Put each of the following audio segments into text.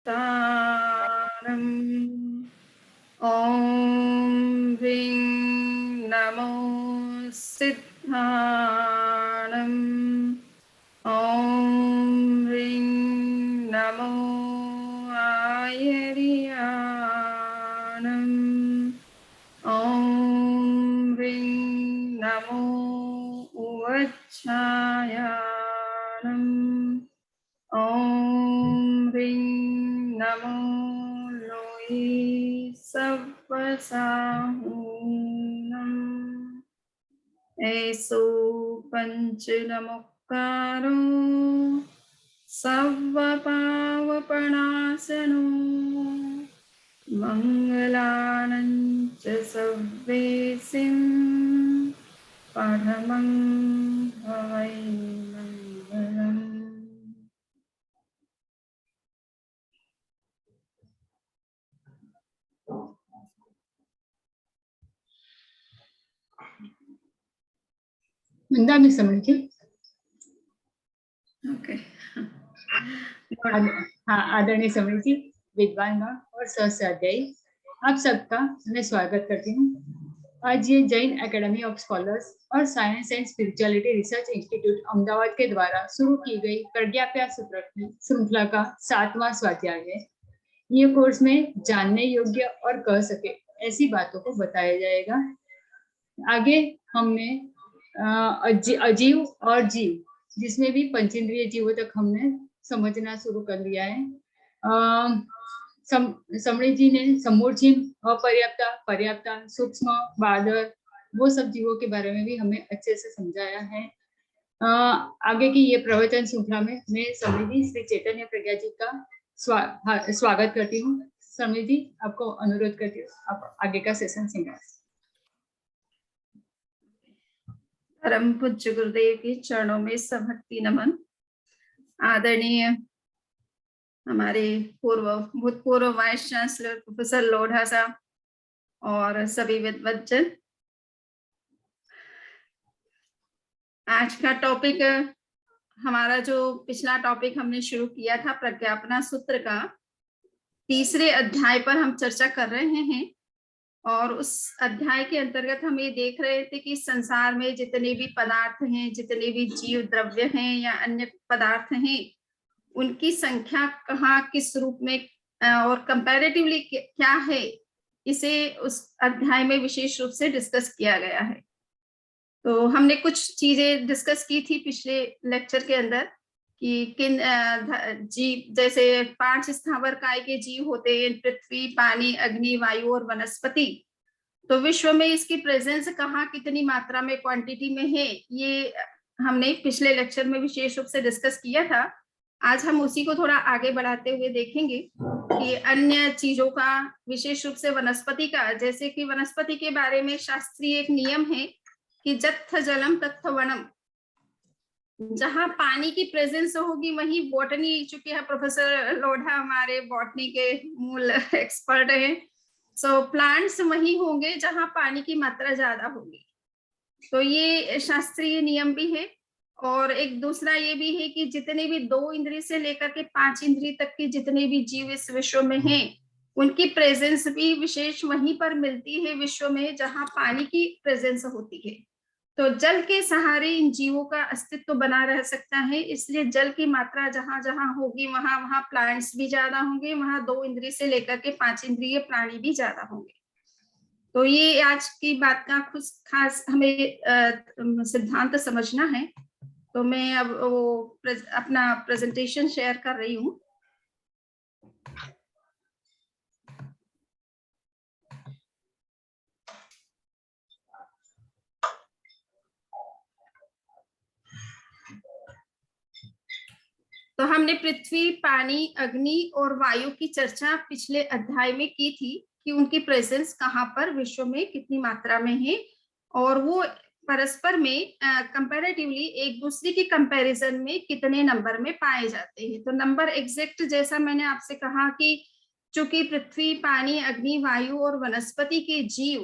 तारम् ॐ ह्रीं नमो सिद्धाणम् ॐ ह्रीं नमो आयर्याणम् ॐ ह्रीं नमो उवच्छायाणम् ॐ ह्रीं नमो लोये सव्वसाहूनम् ऐसो पञ्चनमुक्कारो सव्वपावपणासनो मङ्गलानं च सव्वेसिं परमं भवै मङ्गलम्। मंदा में समझ के ओके। हाँ, आदरणीय समझ जी, विद्वान और सहस्राध्यायी, आप सबका मैं स्वागत करती हूँ। आज ये जैन एकेडमी ऑफ स्कॉलर्स और science and spirituality research institute Ahmedabad के द्वारा शुरू की गई प्रज्ञाप्या सूत्र की श्रृंखला का 7वां स्वाध्याय है। ये कोर्स में जानने योग्य और कह सके ऐसी बातों को बताया जाएगा। आगे हमने अजीव और जीव, जिसमें भी पंचेंद्रिय जीवों तक हमने समझना शुरू कर लिया है। समणी जी ने समूर्चिम, अपर्याप्ता, पर्याप्ता, सूक्ष्म, बादर, वो सब जीवों के बारे में भी हमें अच्छे से समझाया है। आगे की ये प्रवचन श्रृंखला में मैं समणी जी श्री चैतन्य प्रज्ञा जी का स्वागत करती हूँ। समणी जी, आपको अनुरोध करती हूँ, आप आगे का सेशन सुनाएं। परम पूज्य गुरुदेव के चरणों में सभक्ति नमन। आदरणीय हमारे भूतपूर्व वाइस चांसलर प्रोफेसर लोढ़ा साहब और सभी विद्वज्जन, आज का टॉपिक, हमारा जो पिछला टॉपिक हमने शुरू किया था प्रज्ञापना सूत्र का, तीसरे अध्याय पर हम चर्चा कर रहे हैं। और उस अध्याय के अंतर्गत हम ये देख रहे थे कि संसार में जितने भी पदार्थ हैं, जितने भी जीव द्रव्य हैं या अन्य पदार्थ हैं, उनकी संख्या कहाँ, किस रूप में और कंपैरेटिवली क्या है, इसे उस अध्याय में विशेष रूप से डिस्कस किया गया है। तो हमने कुछ चीजें डिस्कस की थी पिछले लेक्चर के अंदर कि किन जीव, जैसे 5 स्थावर काय के जीव होते हैं, पृथ्वी, पानी, अग्नि, वायु और वनस्पति। तो विश्व में इसकी प्रेजेंस कहाँ, कितनी मात्रा में, क्वांटिटी में है, ये हमने पिछले लेक्चर में विशेष रूप से डिस्कस किया था। आज हम उसी को थोड़ा आगे बढ़ाते हुए देखेंगे कि अन्य चीजों का, विशेष रूप से वनस्पति का, जैसे कि वनस्पति के बारे में शास्त्रीय एक नियम है कि जत्थ जलम तत्थ वनम, जहां पानी की प्रेजेंस होगी वहीं बॉटनी, चूंकि प्रोफेसर लोढ़ा हमारे बॉटनी के मूल एक्सपर्ट हैं, सो प्लांट्स वहीं होंगे जहां पानी की मात्रा ज्यादा होगी। तो ये शास्त्रीय नियम भी है। और एक दूसरा ये भी है कि जितने भी 2 इंद्रिय से लेकर के 5 इंद्रिय तक के जितने भी जीव इस विश्व में हैं, उनकी प्रेजेंस भी विशेष वहीं पर मिलती है विश्व में जहां पानी की प्रेजेंस होती है। तो जल के सहारे इन जीवों का अस्तित्व बना रह सकता है, इसलिए जल की मात्रा जहां जहां होगी वहां वहां प्लांट्स भी ज्यादा होंगे, वहां 2 इंद्रिय से लेकर के 5 इंद्रिय प्राणी भी ज्यादा होंगे। तो ये आज की बात का कुछ खास हमें सिद्धांत समझना है। तो मैं अब वो अपना प्रेजेंटेशन शेयर कर रही हूँ। तो हमने पृथ्वी, पानी, अग्नि और वायु की चर्चा पिछले अध्याय में की थी कि उनकी प्रेजेंस कहाँ पर विश्व में कितनी मात्रा में है, और वो परस्पर में कंपैरेटिवली एक दूसरे की कंपैरिजन में कितने नंबर में पाए जाते हैं। तो नंबर एग्जैक्ट, जैसा मैंने आपसे कहा कि चूंकि पृथ्वी, पानी, अग्नि, वायु और वनस्पति के जीव,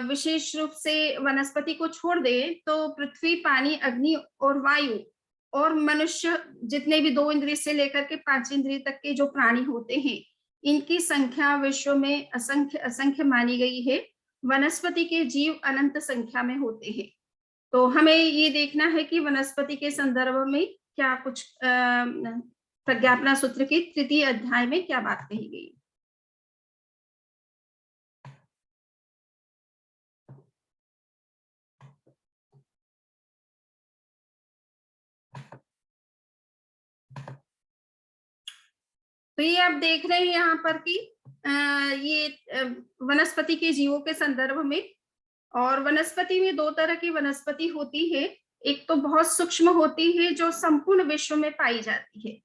विशेष रूप से वनस्पति को छोड़ दे तो पृथ्वी, पानी, अग्नि और वायु और मनुष्य जितने भी 2 इंद्रिय से लेकर के 5 इंद्रिय तक के जो प्राणी होते हैं, इनकी संख्या विश्व में असंख्य असंख्य मानी गई है। वनस्पति के जीव अनंत संख्या में होते हैं। तो हमें ये देखना है कि वनस्पति के संदर्भ में क्या कुछ प्रज्ञापना सूत्र के तृतीय अध्याय में क्या बात कही गई। तो ये आप देख रहे हैं यहाँ पर कि ये वनस्पति के जीवों के संदर्भ में, और वनस्पति में 2 तरह की वनस्पति होती है। एक तो बहुत सूक्ष्म होती है जो संपूर्ण विश्व में पाई जाती है,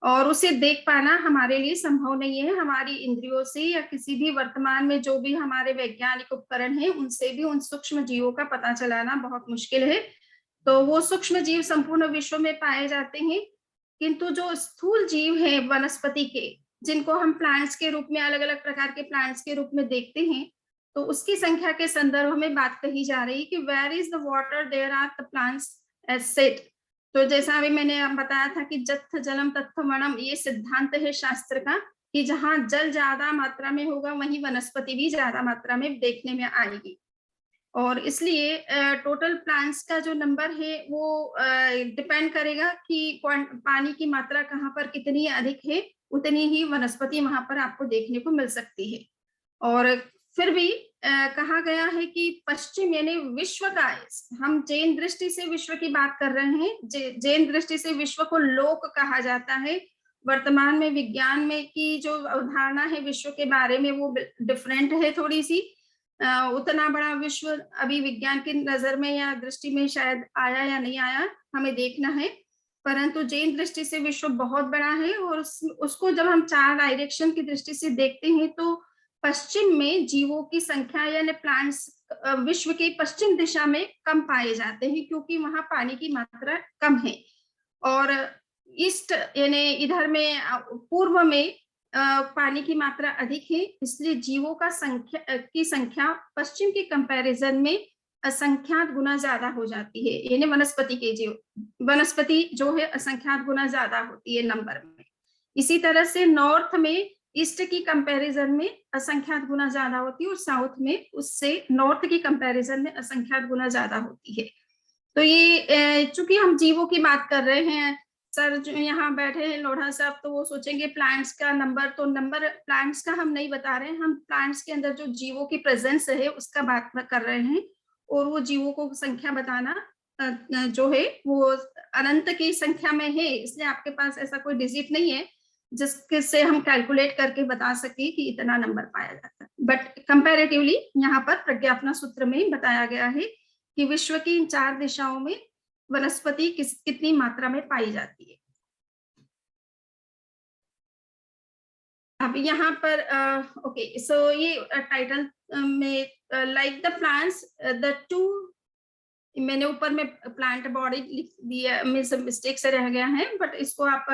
और उसे देख पाना हमारे लिए संभव नहीं है। हमारी इंद्रियों से या किसी भी वर्तमान में जो भी हमारे वैज्ञानिक उपकरण हैं, उनसे भी उन सूक्ष्म जीवों का पता चलाना बहुत मुश्किल है। तो वो सूक्ष्म जीव संपूर्ण विश्व में पाए जाते हैं, किंतु जो स्थूल जीव है वनस्पति के, जिनको हम प्लांट्स के रूप में, अलग अलग प्रकार के प्लांट्स के रूप में देखते हैं, तो उसकी संख्या के संदर्भ में बात कही जा रही है कि where is the water there are the plants as said. तो जैसा अभी मैंने बताया था कि जत्थ जलम तत्थ वनम, ये सिद्धांत है शास्त्र का कि जहां जल ज्यादा मात्रा में होगा वहीं वनस्पति भी ज्यादा मात्रा में देखने में आएगी। और इसलिए टोटल प्लांट्स का जो नंबर है वो डिपेंड करेगा कि पानी की मात्रा कहाँ पर कितनी अधिक है, उतनी ही वनस्पति वहां पर आपको देखने को मिल सकती है। और फिर भी कहा गया है कि पश्चिम यानी विश्व का, हम जैन दृष्टि से विश्व की बात कर रहे हैं, जैन दृष्टि से विश्व को लोक कहा जाता है। वर्तमान में विज्ञान में की जो अवधारणा है विश्व के बारे में वो डिफरेंट है थोड़ी सी। उतना बड़ा विश्व अभी विज्ञान की नजर में या दृष्टि में शायद आया या नहीं आया, हमें देखना है। परंतु जैन दृष्टि से विश्व बहुत बड़ा है, और उसको जब हम 4 डायरेक्शन की दृष्टि से देखते हैं तो पश्चिम में जीवों की संख्या यानी प्लांट्स विश्व के पश्चिम दिशा में कम पाए जाते हैं, क्योंकि वहां पानी की मात्रा कम है। और ईस्ट यानी इधर में पूर्व में पानी की मात्रा अधिक है, इसलिए जीवों का संख्या पश्चिम के कंपैरिजन में असंख्यात गुना ज्यादा हो जाती है। यानी वनस्पति जो है असंख्यात गुना ज्यादा होती है नंबर में। इसी तरह से नॉर्थ में ईस्ट की कंपैरिजन में असंख्यात गुना ज्यादा होती है, और साउथ में उससे नॉर्थ की कंपैरिजन में असंख्यात गुना ज्यादा होती है। तो ये चूंकि हम जीवों की बात कर रहे हैं, सर जो यहाँ बैठे हैं लोढ़ा साहब, तो वो सोचेंगे प्लांट्स का नंबर, तो नंबर प्लांट्स का हम नहीं बता रहे हैं, हम प्लांट्स के अंदर जो जीवों की प्रेजेंस है उसका बात कर रहे हैं। और वो जीवों को संख्या बताना जो है वो अनंत की संख्या में है, इसलिए आपके पास ऐसा कोई डिजिट नहीं है जिससे हम कैलकुलेट करके बता सके कि इतना नंबर पाया जाता है। बट कंपैरेटिवली यहाँ पर प्रज्ञापना सूत्र में बताया गया है कि विश्व की इन 4 दिशाओं में वनस्पति कितनी मात्रा में पाई जाती है। अब यहाँ पर ओके, सो ये टाइटल में लाइक द प्लांट्स द 2, मैंने ऊपर में प्लांट बॉडी लिख दिया, मिस्टेक से रह गया है, बट इसको आप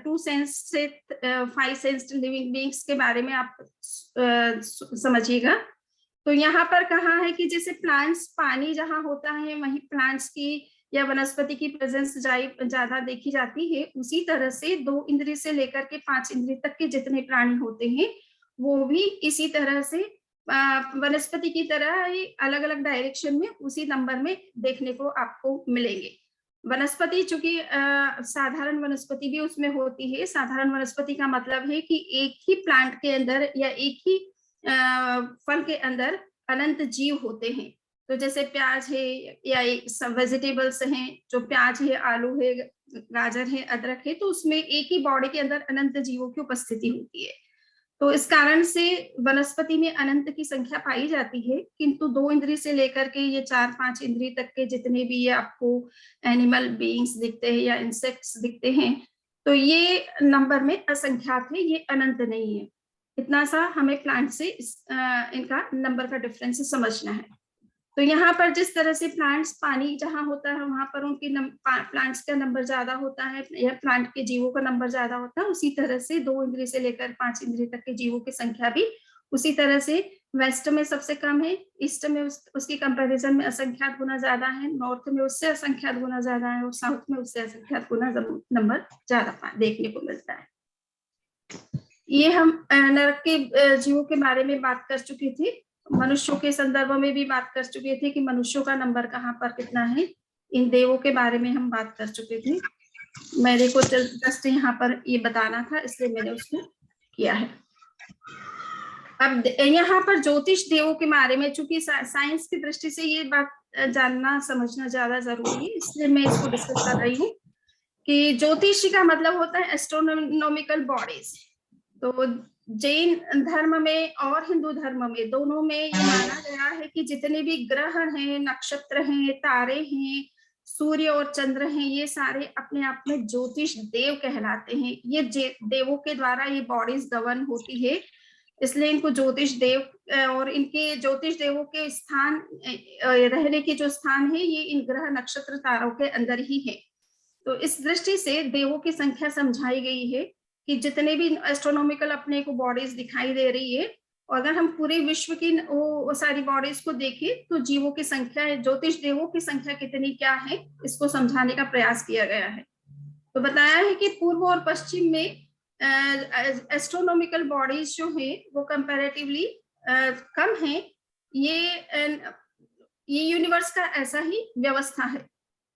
2 सेंस से 5 सेंस लिविंग बीइंग्स के बारे में आप समझिएगा। तो यहाँ पर कहा है कि जैसे प्लांट्स, पानी जहाँ होता है वहीं प्लांट्स की या वनस्पति की प्रेजेंस ज्यादा देखी जाती है। उसी तरह से 2 इंद्रिय से लेकर के 5 इंद्रिय तक के जितने प्राणी होते हैं वो भी इसी तरह से वनस्पति की तरह ही अलग अलग डायरेक्शन में उसी नंबर में देखने को आपको मिलेंगे। वनस्पति चूंकि साधारण वनस्पति भी उसमें होती है। साधारण वनस्पति का मतलब है कि एक ही प्लांट के अंदर या एक ही फल के अंदर अनंत जीव होते हैं। तो जैसे प्याज है या वेजिटेबल्स हैं, जो प्याज है, आलू है, गाजर है, अदरक है, तो उसमें एक ही बॉडी के अंदर अनंत जीवों की उपस्थिति होती है। तो इस कारण से वनस्पति में अनंत की संख्या पाई जाती है, किंतु 2 इंद्रिय से लेकर के ये 4-5 इंद्रिय तक के जितने भी ये आपको एनिमल बीइंग्स दिखते हैं या इंसेक्ट्स दिखते हैं, तो ये नंबर में असंख्यात है, ये अनंत नहीं है। इतना सा हमें प्लांट से इनका नंबर का डिफरेंस समझना है। तो यहाँ पर जिस तरह से प्लांट्स, पानी जहाँ होता है वहां पर उनकी प्लांट्स का नंबर ज्यादा होता है या प्लांट के जीवों का नंबर ज्यादा होता है, उसी तरह से 2 इंद्रिय से लेकर 5 इंद्रिय तक के जीवों की संख्या भी उसी तरह से वेस्ट में सबसे कम है, ईस्ट में उसकी कंपैरिजन में असंख्यात गुना ज्यादा है, नॉर्थ में उससे असंख्यात गुना ज्यादा है और साउथ में उससे असंख्यात गुना नंबर ज्यादा देखने को मिलता है। ये हम नरक के जीवों के बारे में बात कर चुकी थी, मनुष्यों के संदर्भ में भी बात कर चुके थे कि मनुष्यों का नंबर कहाँ पर कितना है। इन देवों के बारे में हम बात कर चुके थे। मेरे को जस्ट यहाँ पर ये बताना था, इसलिए मैंने उसको किया है। अब यहाँ पर ज्योतिष देवों के बारे में, चूंकि साइंस की दृष्टि से ये बात जानना समझना ज्यादा जरूरी है, इसलिए मैं इसको डिस्कस कर रही हूँ कि ज्योतिषी का मतलब होता है एस्ट्रोनॉमिकल बॉडीज। तो जैन धर्म में और हिंदू धर्म में दोनों में ये माना गया है कि जितने भी ग्रह हैं, नक्षत्र हैं, तारे हैं, सूर्य और चंद्र हैं, ये सारे अपने आप में ज्योतिष देव कहलाते हैं। ये देवों के द्वारा ये बॉडीज गवर्न होती है, इसलिए इनको ज्योतिष देव, और इनके ज्योतिष देवों के स्थान, रहने के जो स्थान है ये इन ग्रह नक्षत्र तारों के अंदर ही है। तो इस दृष्टि से देवों की संख्या समझाई गई है कि जितने भी एस्ट्रोनॉमिकल अपने को बॉडीज दिखाई दे रही है, और अगर हम पूरे विश्व की वो सारी बॉडीज को देखें तो जीवों की संख्या, ज्योतिष देवों की संख्या कितनी क्या है, इसको समझाने का प्रयास किया गया है। तो बताया है कि पूर्व और पश्चिम में एस्ट्रोनॉमिकल बॉडीज जो है वो कंपैरेटिवली कम है। ये यूनिवर्स का ऐसा ही व्यवस्था है।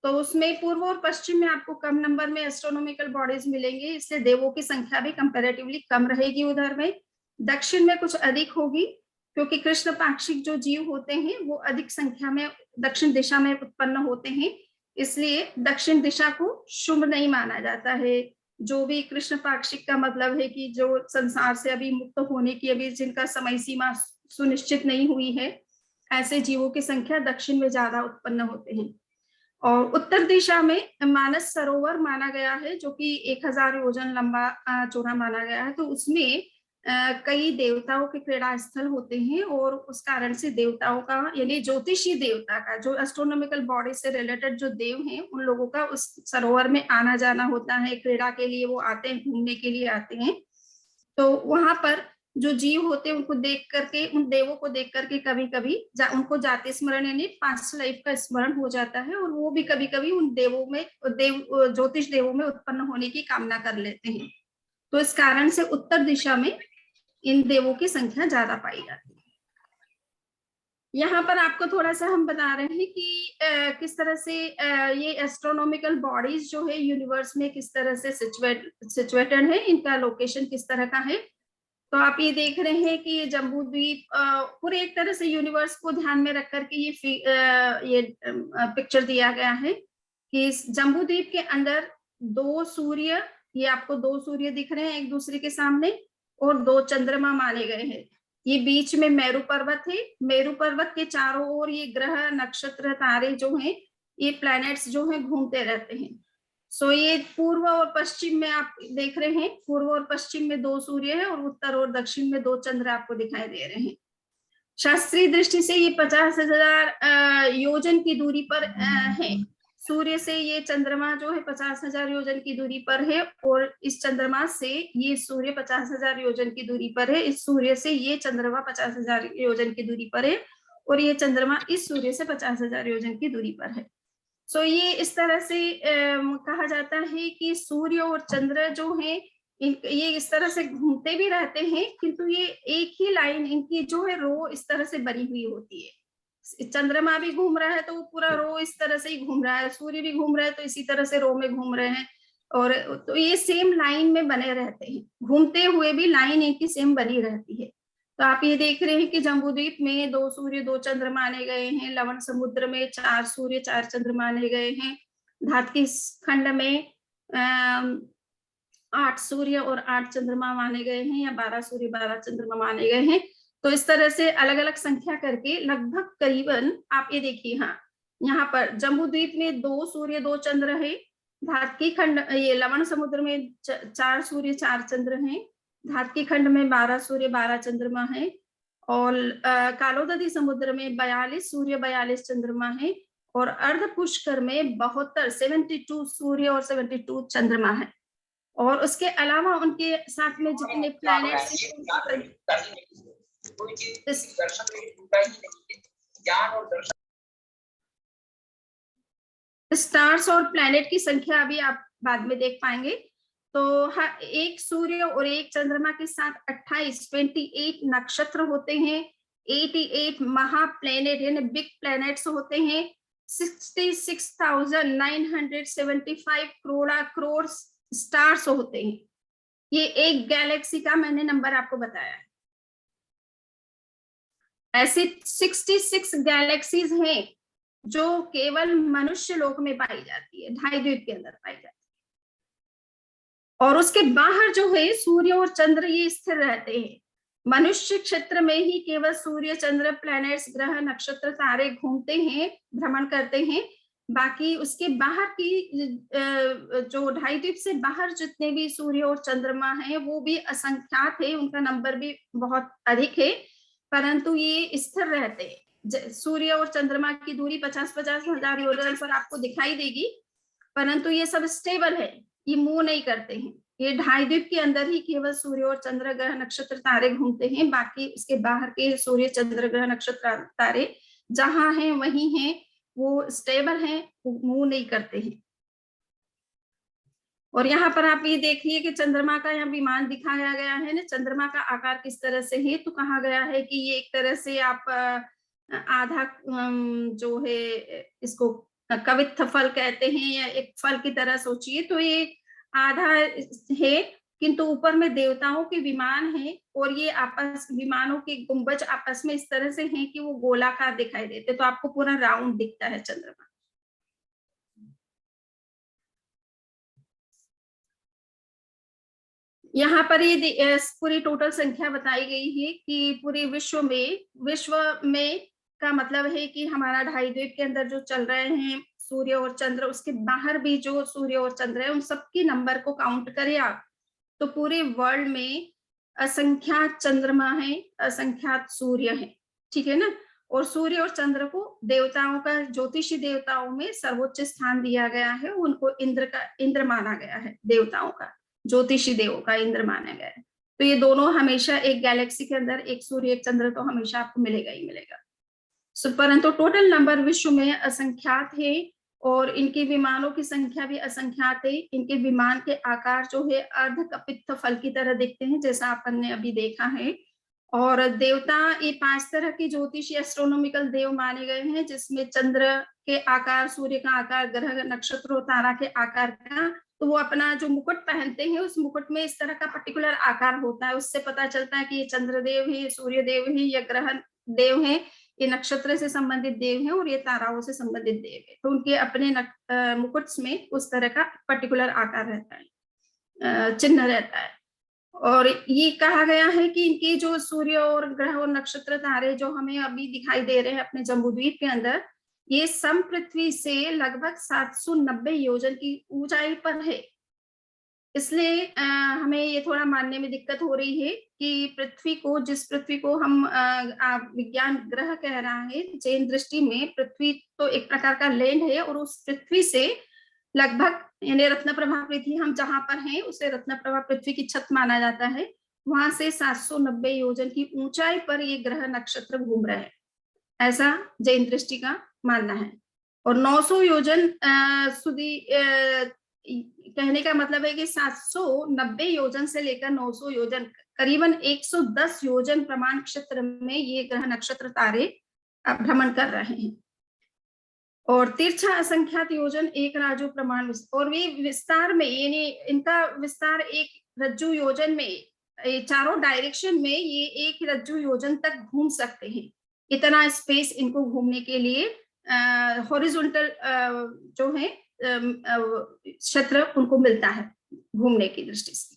तो उसमें पूर्व और पश्चिम में आपको कम नंबर में एस्ट्रोनॉमिकल बॉडीज मिलेंगे, इसलिए देवों की संख्या भी कंपैरेटिवली कम रहेगी उधर में। दक्षिण में कुछ अधिक होगी, क्योंकि कृष्ण पाक्षिक जो जीव होते हैं वो अधिक संख्या में दक्षिण दिशा में उत्पन्न होते हैं, इसलिए दक्षिण दिशा को शुभ नहीं माना जाता है। जो भी कृष्ण पाक्षिक का मतलब है कि जो संसार से अभी मुक्त होने की, अभी जिनका समय सीमा सुनिश्चित नहीं हुई है, ऐसे जीवों की संख्या दक्षिण में ज्यादा उत्पन्न होते हैं। और उत्तर दिशा में मानस सरोवर माना गया है, जो कि 1000 योजन लंबा चौड़ा माना गया है। तो उसमें कई देवताओं के क्रीड़ा स्थल होते हैं, और उस कारण से देवताओं का, यानी ज्योतिषी देवता का, जो एस्ट्रोनॉमिकल बॉडी से रिलेटेड जो देव हैं, उन लोगों का उस सरोवर में आना जाना होता है। क्रीड़ा के लिए वो आते हैं, घूमने के लिए आते हैं। तो वहां पर जो जीव होते हैं उनको देख करके, उन देवों को देख करके कभी कभी उनको जाति स्मरण यानी पास्ट लाइफ का स्मरण हो जाता है, और वो भी कभी कभी उन देवों में, ज्योतिष देवों में उत्पन्न होने की कामना कर लेते हैं। तो इस कारण से उत्तर दिशा में इन देवों की संख्या ज्यादा पाई जाती है। यहाँ पर आपको थोड़ा सा हम बता रहे हैं कि किस तरह से ये एस्ट्रोनॉमिकल बॉडीज जो है यूनिवर्स में किस तरह से सिचुएटेड है, इनका लोकेशन किस तरह का है। तो आप ये देख रहे हैं कि ये जम्बू द्वीप पूरे एक तरह से यूनिवर्स को ध्यान में रख करके ये पिक्चर दिया गया है कि इस जम्बू द्वीप के अंदर 2 सूर्य, ये आपको 2 सूर्य दिख रहे हैं एक दूसरे के सामने, और 2 चंद्रमा माने गए हैं। ये बीच में मेरू पर्वत है, मेरू पर्वत के चारों ओर ये ग्रह नक्षत्र तारे जो हैं, ये प्लैनेट्स जो हैं घूमते रहते हैं। सो ये पूर्व और पश्चिम में आप देख रहे हैं, पूर्व और पश्चिम में 2 सूर्य है, और उत्तर और दक्षिण में 2 चंद्र आपको दिखाई दे रहे हैं। शास्त्रीय दृष्टि से ये 50,000 योजन की दूरी पर है। सूर्य से ये चंद्रमा जो है 50,000 योजन की दूरी पर है, और इस चंद्रमा से ये सूर्य 50,000 योजन की दूरी पर है। इस सूर्य से ये चंद्रमा 50,000 योजन की दूरी पर है, और ये चंद्रमा इस सूर्य से 50,000 योजन की दूरी पर है। सो ये इस तरह से कहा जाता है कि सूर्य और चंद्र जो है, ये इस तरह से घूमते भी रहते हैं, किंतु ये एक ही लाइन, इनकी जो है रो इस तरह से बनी हुई होती है। चंद्रमा भी घूम रहा है तो वो पूरा रो इस तरह से ही घूम रहा है, सूर्य भी घूम रहा है तो इसी तरह से रो में घूम रहे हैं, और तो ये सेम लाइन में बने रहते हैं, घूमते हुए भी लाइन इनकी सेम बनी रहती है। तो आप ये देख रहे हैं कि जम्बूद्वीप में 2 सूर्य 2 चंद्र माने गए हैं, लवण समुद्र में 4 सूर्य 4 चंद्र माने गए हैं, धातकी खंड में 8 सूर्य और 8 चंद्रमा माने गए हैं, या 12 सूर्य 12 चंद्रमा माने गए हैं। तो इस तरह से अलग अलग संख्या करके लगभग करीबन आप ये देखिए, हाँ यहाँ पर जम्बूद्वीप में 2 सूर्य 2 चंद्र है, धातकी खंड ये लवण समुद्र में 4 सूर्य 4 चंद्र हैं, धातकी खंड में 12 सूर्य 12 चंद्रमा है, और कालोदधी समुद्र में 42 सूर्य 42 चंद्रमा है, और अर्ध पुष्कर में 72 सूर्य और 72 चंद्रमा है। और उसके अलावा उनके साथ में जितने प्लैनेट्स, कोई चीज दर्शन में टूटा ही नहीं है, ज्ञान और दर्शन। स्टार्स और प्लैनेट की संख्या अभी आप बाद में देख पाएंगे। तो एक सूर्य और एक चंद्रमा के साथ 28 नक्षत्र होते हैं, 88 महा प्लैनेट यानी बिग प्लैनेट्स होते हैं, 66,975 करोड़ स्टार्स होते हैं। ये एक गैलेक्सी का मैंने नंबर आपको बताया है। ऐसे 66 गैलेक्सीज हैं जो केवल मनुष्य लोक में पाई जाती है, ढाई द्वीप के अंदर पाई जाती है। और उसके बाहर जो है सूर्य और चंद्र ये स्थिर रहते हैं। मनुष्य क्षेत्र में ही केवल सूर्य, चंद्र, प्लैनेट्स, ग्रह, नक्षत्र, तारे घूमते हैं, भ्रमण करते हैं। बाकी उसके बाहर की जो ढाई द्वीप से बाहर जितने भी सूर्य और चंद्रमा हैं वो भी असंख्यात है, उनका नंबर भी बहुत अधिक है, परंतु ये स्थिर रहते हैं। सूर्य और चंद्रमा की दूरी 50-50 हजार योजन पर आपको दिखाई देगी, परंतु ये सब स्टेबल है, ये मूव नहीं करते हैं। ये ढाई द्वीप के अंदर ही केवल सूर्य और चंद्र, ग्रह, नक्षत्र, तारे घूमते हैं। बाकी इसके बाहर के सूर्य, चंद्र, ग्रह, नक्षत्र, तारे जहां हैं वहीं हैं, वो स्टेबल हैं, वो मूव नहीं करते हैं। और यहाँ पर आप ये देखिए कि चंद्रमा का यहाँ विमान दिखाया गया है ना, चंद्रमा का आकार किस तरह से है। तो कहा गया है कि ये एक तरह से आप आधा जो है इसको कवित्थ फल कहते हैं या एक फल की तरह सोचिए। तो ये आधा है, किंतु ऊपर में देवताओं के विमान है और ये आपस विमानों के गुंबज आपस में इस तरह से हैं कि वो गोलाकार दिखाई देते, तो आपको पूरा राउंड दिखता है चंद्रमा। यहाँ पर ये पूरी टोटल संख्या बताई गई है कि पूरे विश्व में का मतलब है कि हमारा ढाई द्वीप के अंदर जो चल रहे हैं सूर्य और चंद्र, उसके बाहर भी जो सूर्य और चंद्र है उन सबकी नंबर को काउंट करें आप, तो पूरे वर्ल्ड में असंख्यात चंद्रमा है, असंख्यात सूर्य है, ठीक है ना। और सूर्य और चंद्र को देवताओं का, ज्योतिषी देवताओं में सर्वोच्च स्थान दिया गया है। उनको इंद्र माना गया है, देवताओं का, ज्योतिषी देवों का इंद्र माना गया है। तो ये दोनों हमेशा एक गैलेक्सी के अंदर एक सूर्य एक चंद्र तो हमेशा आपको मिलेगा ही मिलेगा। परंतु टोटल नंबर विश्व में असंख्यात है और इनके विमानों की संख्या भी असंख्यात है। इनके विमान के आकार जो है अर्ध कपित्थ फल की तरह दिखते हैं, जैसा अपन ने अभी देखा है। और देवता ये 5 तरह के ज्योतिषी एस्ट्रोनॉमिकल देव माने गए हैं, जिसमें चंद्र के आकार, सूर्य का आकार, ग्रह, नक्षत्र और तारा के आकार का, तो वो अपना जो मुकुट पहनते हैं उस मुकुट में इस तरह का पर्टिकुलर आकार होता है। उससे पता चलता है कि ये चंद्र देव है, सूर्य देव है, या ग्रह देव है, ये नक्षत्र से संबंधित देव हैं और ये ताराओं से संबंधित देव है। तो उनके अपने मुकुट्स में उस तरह का पर्टिकुलर आकार रहता है, चिन्ह रहता है। और ये कहा गया है कि इनके जो सूर्य और ग्रह और नक्षत्र तारे जो हमें अभी दिखाई दे रहे हैं अपने जम्बूद्वीप के अंदर, ये सम पृथ्वी से लगभग 790 योजन की ऊंचाई पर है। इसलिए हमें ये थोड़ा मानने में दिक्कत हो रही है कि पृथ्वी को, जिस पृथ्वी को हम विज्ञान ग्रह कह रहा है, जैन दृष्टि में पृथ्वी तो एक प्रकार का लैंड है और उस पृथ्वी से लगभग, यानी रत्नप्रभा पृथ्वी हम जहां पर हैं उसे रत्नप्रभा पृथ्वी की छत माना जाता है, वहां से 790 योजन की ऊंचाई पर ये ग्रह नक्षत्र घूम रहे हैं, ऐसा जैन दृष्टि का मानना है। और 900 योजन सुधी कहने का मतलब है कि 790 योजन से लेकर 900 योजन, करीबन 110 योजन प्रमाण क्षेत्र में ये ग्रह नक्षत्र तारे भ्रमण कर रहे हैं। और तिरछा असंख्यात योजन एक राजू प्रमाण, और ये विस्तार में, यानी इनका विस्तार एक रज्जु योजन में, चारों डायरेक्शन में ये एक रज्जु योजन तक घूम सकते हैं। इतना स्पेस इनको घूमने के लिए हॉरिजॉन्टल जो है क्षेत्र उनको मिलता है घूमने की दृष्टि से।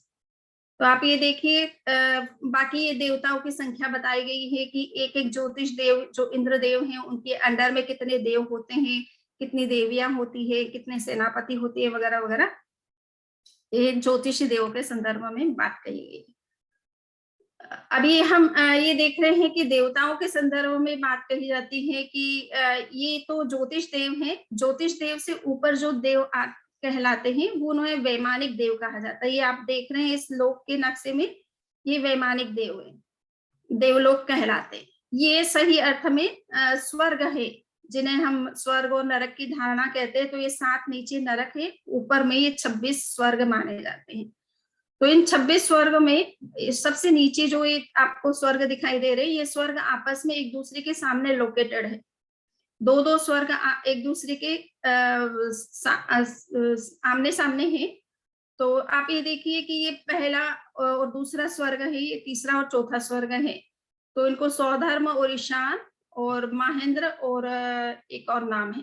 तो आप ये देखिए, बाकी ये देवताओं की संख्या बताई गई है कि एक एक ज्योतिष देव जो इंद्र देव हैं उनके अंडर में कितने देव होते हैं, कितनी देवियां होती है, कितने सेनापति होती है, वगैरह वगैरह, ये ज्योतिषी देवों के संदर्भ में बात कही गई। अभी हम ये देख रहे हैं कि देवताओं के संदर्भ में बात कही जाती है कि ये तो ज्योतिष देव हैं, ज्योतिष देव से ऊपर जो देव कहलाते हैं वो उन्हें वैमानिक देव कहा जाता है। ये आप देख रहे हैं इस लोक के नक्शे में, ये वैमानिक देव है। देवलोक कहलाते हैं। ये सही अर्थ में स्वर्ग है, जिन्हें हम स्वर्ग और नरक की धारणा कहते हैं। तो ये 7 नीचे नरक है, ऊपर में ये 26 स्वर्ग माने जाते हैं। तो इन 26 स्वर्ग में सबसे नीचे जो एक आपको स्वर्ग दिखाई दे रहे हैं, ये स्वर्ग आपस में एक दूसरे के सामने लोकेटेड है। दो स्वर्ग एक दूसरे के आमने सामने है। तो आप ये देखिए कि ये पहला और दूसरा स्वर्ग है, ये तीसरा और चौथा स्वर्ग है। तो इनको सौधर्म और ईशान और महेंद्र और एक और नाम है।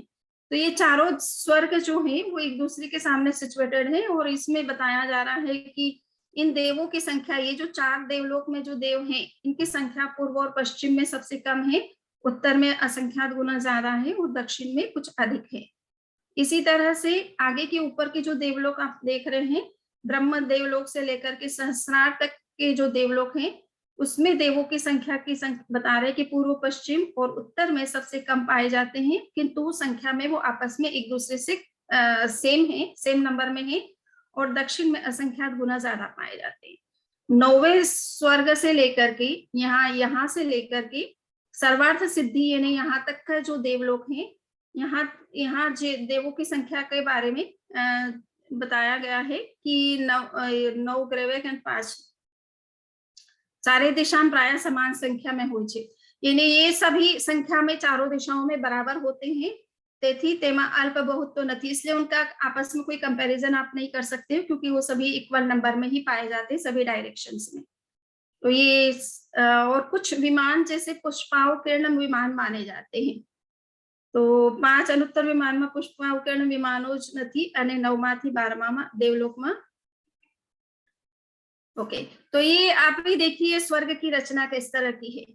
तो ये चारों स्वर्ग जो है वो एक दूसरे के सामने सिचुएटेड है। और इसमें बताया जा रहा है कि इन देवों की संख्या, ये जो 4 देवलोक में जो देव हैं, इनकी संख्या पूर्व और पश्चिम में सबसे कम है, उत्तर में असंख्यात गुना ज्यादा है और दक्षिण में कुछ अधिक है। इसी तरह से आगे के ऊपर के जो देवलोक आप देख रहे हैं, ब्रह्म देवलोक से लेकर के सहस्रार तक के जो देवलोक हैं, उसमें देवों की संख्या बता रहे हैं कि पूर्व पश्चिम और उत्तर में सबसे कम पाए जाते हैं, किंतु संख्या में वो आपस में एक दूसरे से सेम नंबर में है। और दक्षिण में असंख्यात गुना ज्यादा पाए जाते हैं। 9वें स्वर्ग से लेकर के यहाँ से लेकर के सर्वार्थ सिद्धि यानी यहाँ तक का जो देवलोक है, यहाँ देवों की संख्या के बारे में बताया गया है कि 9 ग्रेवेक एंड 5 सारे दिशा प्राय समान संख्या में હોય છે। यानी ये सभी संख्या में चारों दिशाओं में बराबर होते हैं। तेथी तेमा अल्प बहुत तो नहीं, इसलिए उनका आपस में कोई कंपैरिजन आप नहीं कर सकते, क्योंकि वो सभी इक्वल नंबर में ही पाए जाते हैं सभी डायरेक्शंस में। तो ये और कुछ विमान जैसे पुष्पावकीर्ण विमान माने जाते हैं। तो 5 अनुत्तर विमान में पुष्पावकीर्ण विमानो ज નથી અને 9 થી 12 देवलोक में। ओके, तो ये आप भी देखिए स्वर्ग की रचना किस तरह की है।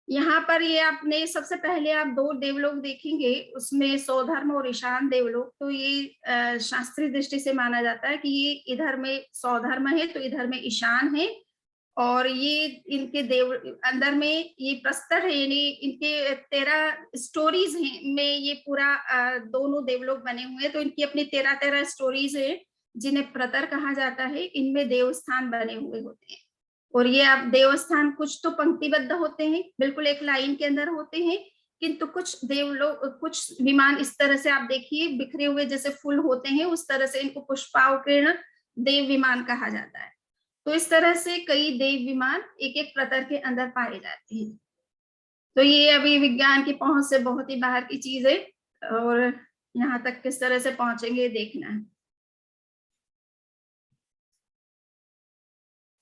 यहाँ पर ये आपने सबसे पहले आप 2 देवलोक देखेंगे, उसमें सौधर्म और ईशान देवलोक। तो ये शास्त्रीय दृष्टि से माना जाता है कि ये इधर में सौधर्म है तो इधर में ईशान है। और ये इनके देव अंदर में ये प्रस्तर है, यानी इनके 13 स्टोरीज हैं में ये पूरा दोनों देवलोक बने हुए हैं। तो इनकी अपनी 13 स्टोरीज है, जिन्हें प्रतर कहा जाता है। इनमें देवस्थान बने हुए होते हैं। और ये आप देवस्थान कुछ तो पंक्तिबद्ध होते हैं, बिल्कुल एक लाइन के अंदर होते हैं, किंतु कुछ देवलोक कुछ विमान इस तरह से आप देखिए बिखरे हुए जैसे फूल होते हैं, उस तरह से इनको पुष्पावकीर्ण देव विमान कहा जाता है। तो इस तरह से कई देव विमान एक एक प्रतर के अंदर पाए जाते हैं। तो ये अभी विज्ञान की पहुंच से बहुत ही बाहर की चीज है, और यहाँ तक किस तरह से पहुंचेंगे देखना है।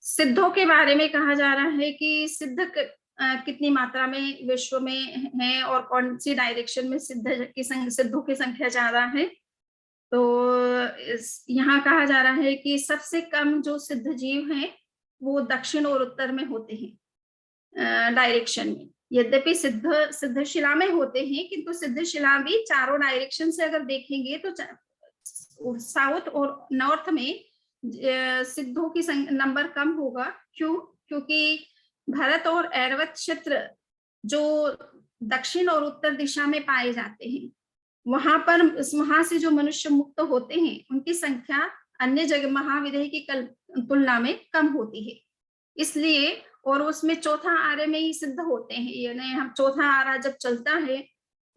सिद्धों के बारे में कहा जा रहा है कि सिद्ध कितनी मात्रा में विश्व में है और कौन सी डायरेक्शन में सिद्धों की संख्या ज्यादा है। तो यहाँ कहा जा रहा है कि सबसे कम जो सिद्ध जीव हैं वो दक्षिण और उत्तर में होते हैं डायरेक्शन में। यद्यपि सिद्ध शिला में होते हैं, किंतु सिद्ध शिला भी चारों डायरेक्शन से अगर देखेंगे तो साउथ और नॉर्थ में सिद्धों की नंबर कम होगा। क्यों? क्योंकि भारत और ऐरावत क्षेत्र जो दक्षिण और उत्तर दिशा में पाए जाते हैं, वहां से जो मनुष्य मुक्त होते हैं उनकी संख्या अन्य जगह महाविदेह की तुलना में कम होती है। इसलिए और उसमें चौथा आर्य में ही सिद्ध होते हैं। यानी हम चौथा आर्य जब चलता है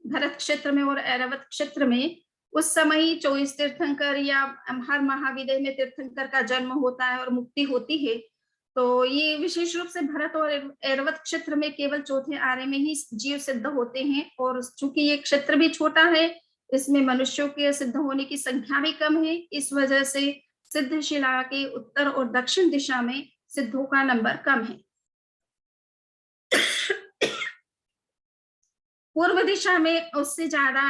भरत क्षेत्र में और ऐरावत क्षेत्र में, उस समय ही 24 तीर्थंकर या हर महाविदेह में तीर्थंकर का जन्म होता है और मुक्ति होती है। तो ये विशेष रूप से भरत और ऐरावत क्षेत्र में केवल चौथे आर्य में ही जीव सिद्ध होते हैं। और चूंकि ये क्षेत्र भी छोटा है, इसमें मनुष्यों के सिद्ध होने की संख्या भी कम है, इस वजह से सिद्ध शिला के उत्तर और दक्षिण दिशा में सिद्धों का नंबर कम है। पूर्व दिशा में उससे ज्यादा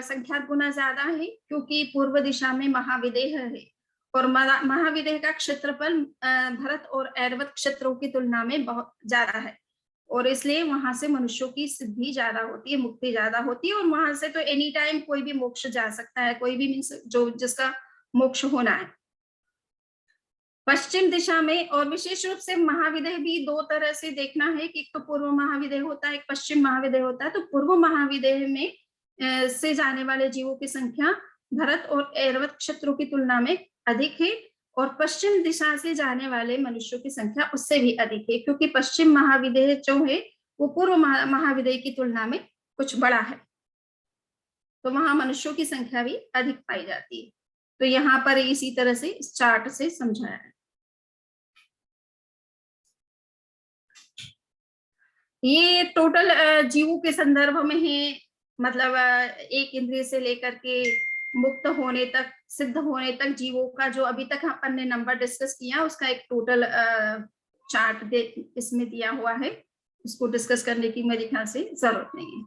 संख्यात गुना ज्यादा है, क्योंकि पूर्व दिशा में महाविदेह है और महाविदेह का क्षेत्रफल भरत और ऐरावत क्षेत्रों की तुलना में बहुत ज्यादा है, और इसलिए वहां से मनुष्यों की सिद्धि ज्यादा होती है, मुक्ति ज्यादा होती है। और वहां से तो एनी टाइम कोई भी मोक्ष जा सकता है, कोई भी मीन्स जो जिसका मोक्ष होना है। पश्चिम दिशा में और विशेष रूप से महाविदेह भी 2 तरह से देखना है कि एक तो पूर्व महाविदेह होता है, एक पश्चिम महाविदेह होता है। तो पूर्व महाविदेह में से जाने वाले जीवों की संख्या भरत और ऐरावत क्षेत्रों की तुलना में अधिक है, और पश्चिम दिशा से जाने वाले मनुष्यों की संख्या उससे भी अधिक है, क्योंकि पश्चिम महाविदेह जो है वो पूर्व महाविदेह की तुलना में कुछ बड़ा है, तो वहां मनुष्यों की संख्या भी अधिक पाई जाती है। तो यहाँ पर इसी तरह से इस चार्ट से समझाया है। ये टोटल जीवों के संदर्भ में है, मतलब एक इंद्रिय से लेकर के मुक्त होने तक, सिद्ध होने तक जीवों का जो अभी तक अपन ने नंबर डिस्कस किया उसका एक टोटल चार्ट इसमें दिया हुआ है। उसको डिस्कस करने की मेरे ख्याल से जरूरत नहीं है।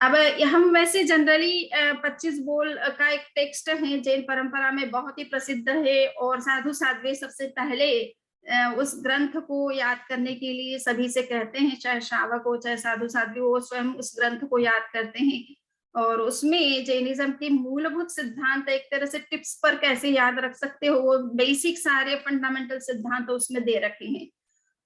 अब हम वैसे जनरली 25 बोल का एक टेक्स्ट है, जैन परंपरा में बहुत ही प्रसिद्ध है, और साधु साध्वी सबसे पहले उस ग्रंथ को याद करने के लिए सभी से कहते हैं, चाहे श्रावक हो चाहे साधु साध्वी हो, स्वयं उस ग्रंथ को याद करते हैं। और उसमें जैनिज्म के मूलभूत सिद्धांत, एक तरह से टिप्स पर कैसे याद रख सकते हो, वो बेसिक सारे फंडामेंटल सिद्धांत उसमें दे रखे हैं।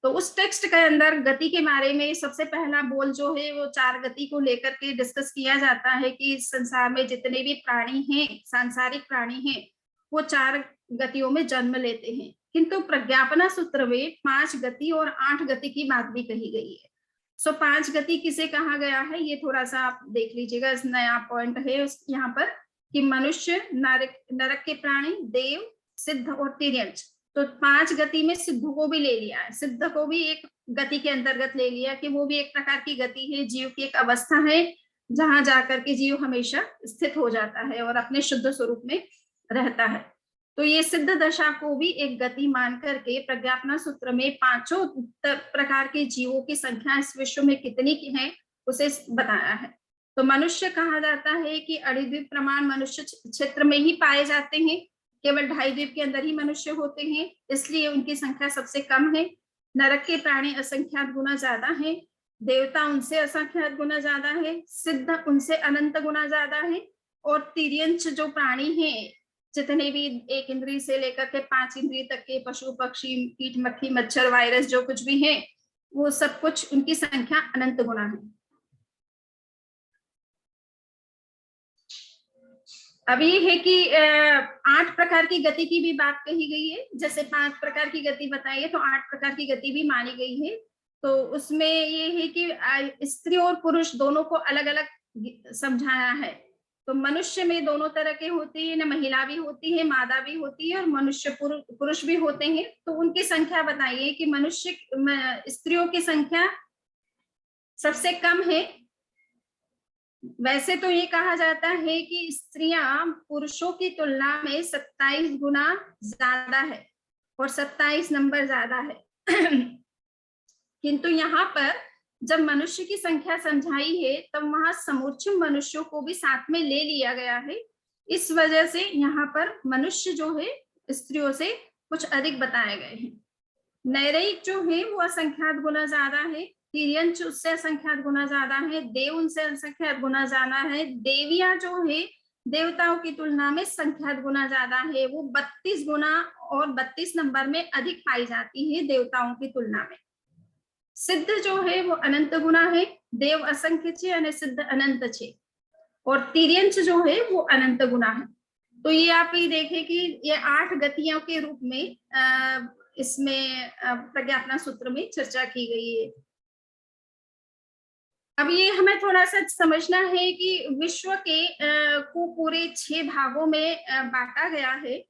तो उस टेक्स्ट के अंदर गति के बारे में सबसे पहला बोल जो है वो 4 गति को लेकर के डिस्कस किया जाता है कि इस संसार में जितने भी प्राणी हैं, सांसारिक प्राणी हैं, वो 4 गतियों में जन्म लेते हैं। किंतु प्रज्ञापना सूत्र में 5 गति और 8 गति की बात भी कही गई है। सो 5 गति किसे कहा गया है ये थोड़ा सा आप देख लीजिएगा, इस नया पॉइंट है यहाँ पर कि मनुष्य, नरक के प्राणी, देव, सिद्ध और तिर्यंच। तो 5 गति में सिद्ध को भी ले लिया है, सिद्ध को भी एक गति के अंतर्गत ले लिया कि वो भी एक प्रकार की गति है, जीव की एक अवस्था है जहां जाकर के जीव हमेशा स्थित हो जाता है और अपने शुद्ध स्वरूप में रहता है। तो ये सिद्ध दशा को भी एक गति मान करके प्रज्ञापना सूत्र में 5 प्रकार के जीवों की संख्या इस विश्व में कितनी की है उसे बताया है। तो मनुष्य कहा जाता है कि अड़िद्वीप प्रमाण मनुष्य क्षेत्र में ही पाए जाते हैं, केवल 2.5 द्वीप के अंदर ही मनुष्य होते हैं, इसलिए उनकी संख्या सबसे कम है। नरक के प्राणी असंख्यात गुना ज्यादा है, देवता उनसे असंख्यात गुना ज्यादा है, सिद्ध उनसे अनंत गुना ज्यादा है, और तिर्यंच जो प्राणी हैं, जितने भी 1 इंद्रिय से लेकर के 5 इंद्रिय तक के पशु पक्षी कीट मक्खी मच्छर वायरस जो कुछ भी है, वो सब कुछ उनकी संख्या अनंत गुना है। अब ये है कि 8 प्रकार की गति की भी बात कही गई है, जैसे 5 प्रकार की गति बताई है तो 8 प्रकार की गति भी मानी गई है। तो उसमें ये है कि स्त्री और पुरुष दोनों को अलग अलग समझाया है। तो मनुष्य में दोनों तरह के होते हैं, न महिला भी होती है, मादा भी होती है, और मनुष्य पुरुष भी होते हैं। तो उनकी संख्या बताइए कि मनुष्य स्त्रियों की संख्या सबसे कम है। वैसे तो ये कहा जाता है कि स्त्रियां पुरुषों की तुलना में 27 गुना ज्यादा है और 27 नंबर ज्यादा है। किंतु यहाँ पर जब मनुष्य की संख्या समझाई है तब वहां समूचे मनुष्यों को भी साथ में ले लिया गया है। इस वजह से यहाँ पर मनुष्य जो है स्त्रियों से कुछ अधिक बताए गए हैं। नैरेयिक जो है वो असंख्यात गुना ज्यादा है, तिर्यंच उससे असंख्यात गुना ज्यादा है, देव उनसे असंख्यात गुना ज्यादा है, देवियां जो है देवताओं की तुलना में संख्यात गुना ज्यादा है, वो 32 गुना और 32 नंबर में अधिक पाई जाती है देवताओं की तुलना में। सिद्ध जो है वो अनंत गुना है, देव असंख्य छे और सिद्ध अनंत छे, और तिर्यंच जो है वो अनंत गुना है। तो ये आप ये देखें कि ये 8 गतियों के रूप में इसमें प्रज्ञापना सूत्र में चर्चा की गई है। अब ये हमें थोड़ा सा समझना है कि विश्व के को पूरे 6 भागों में बांटा गया है।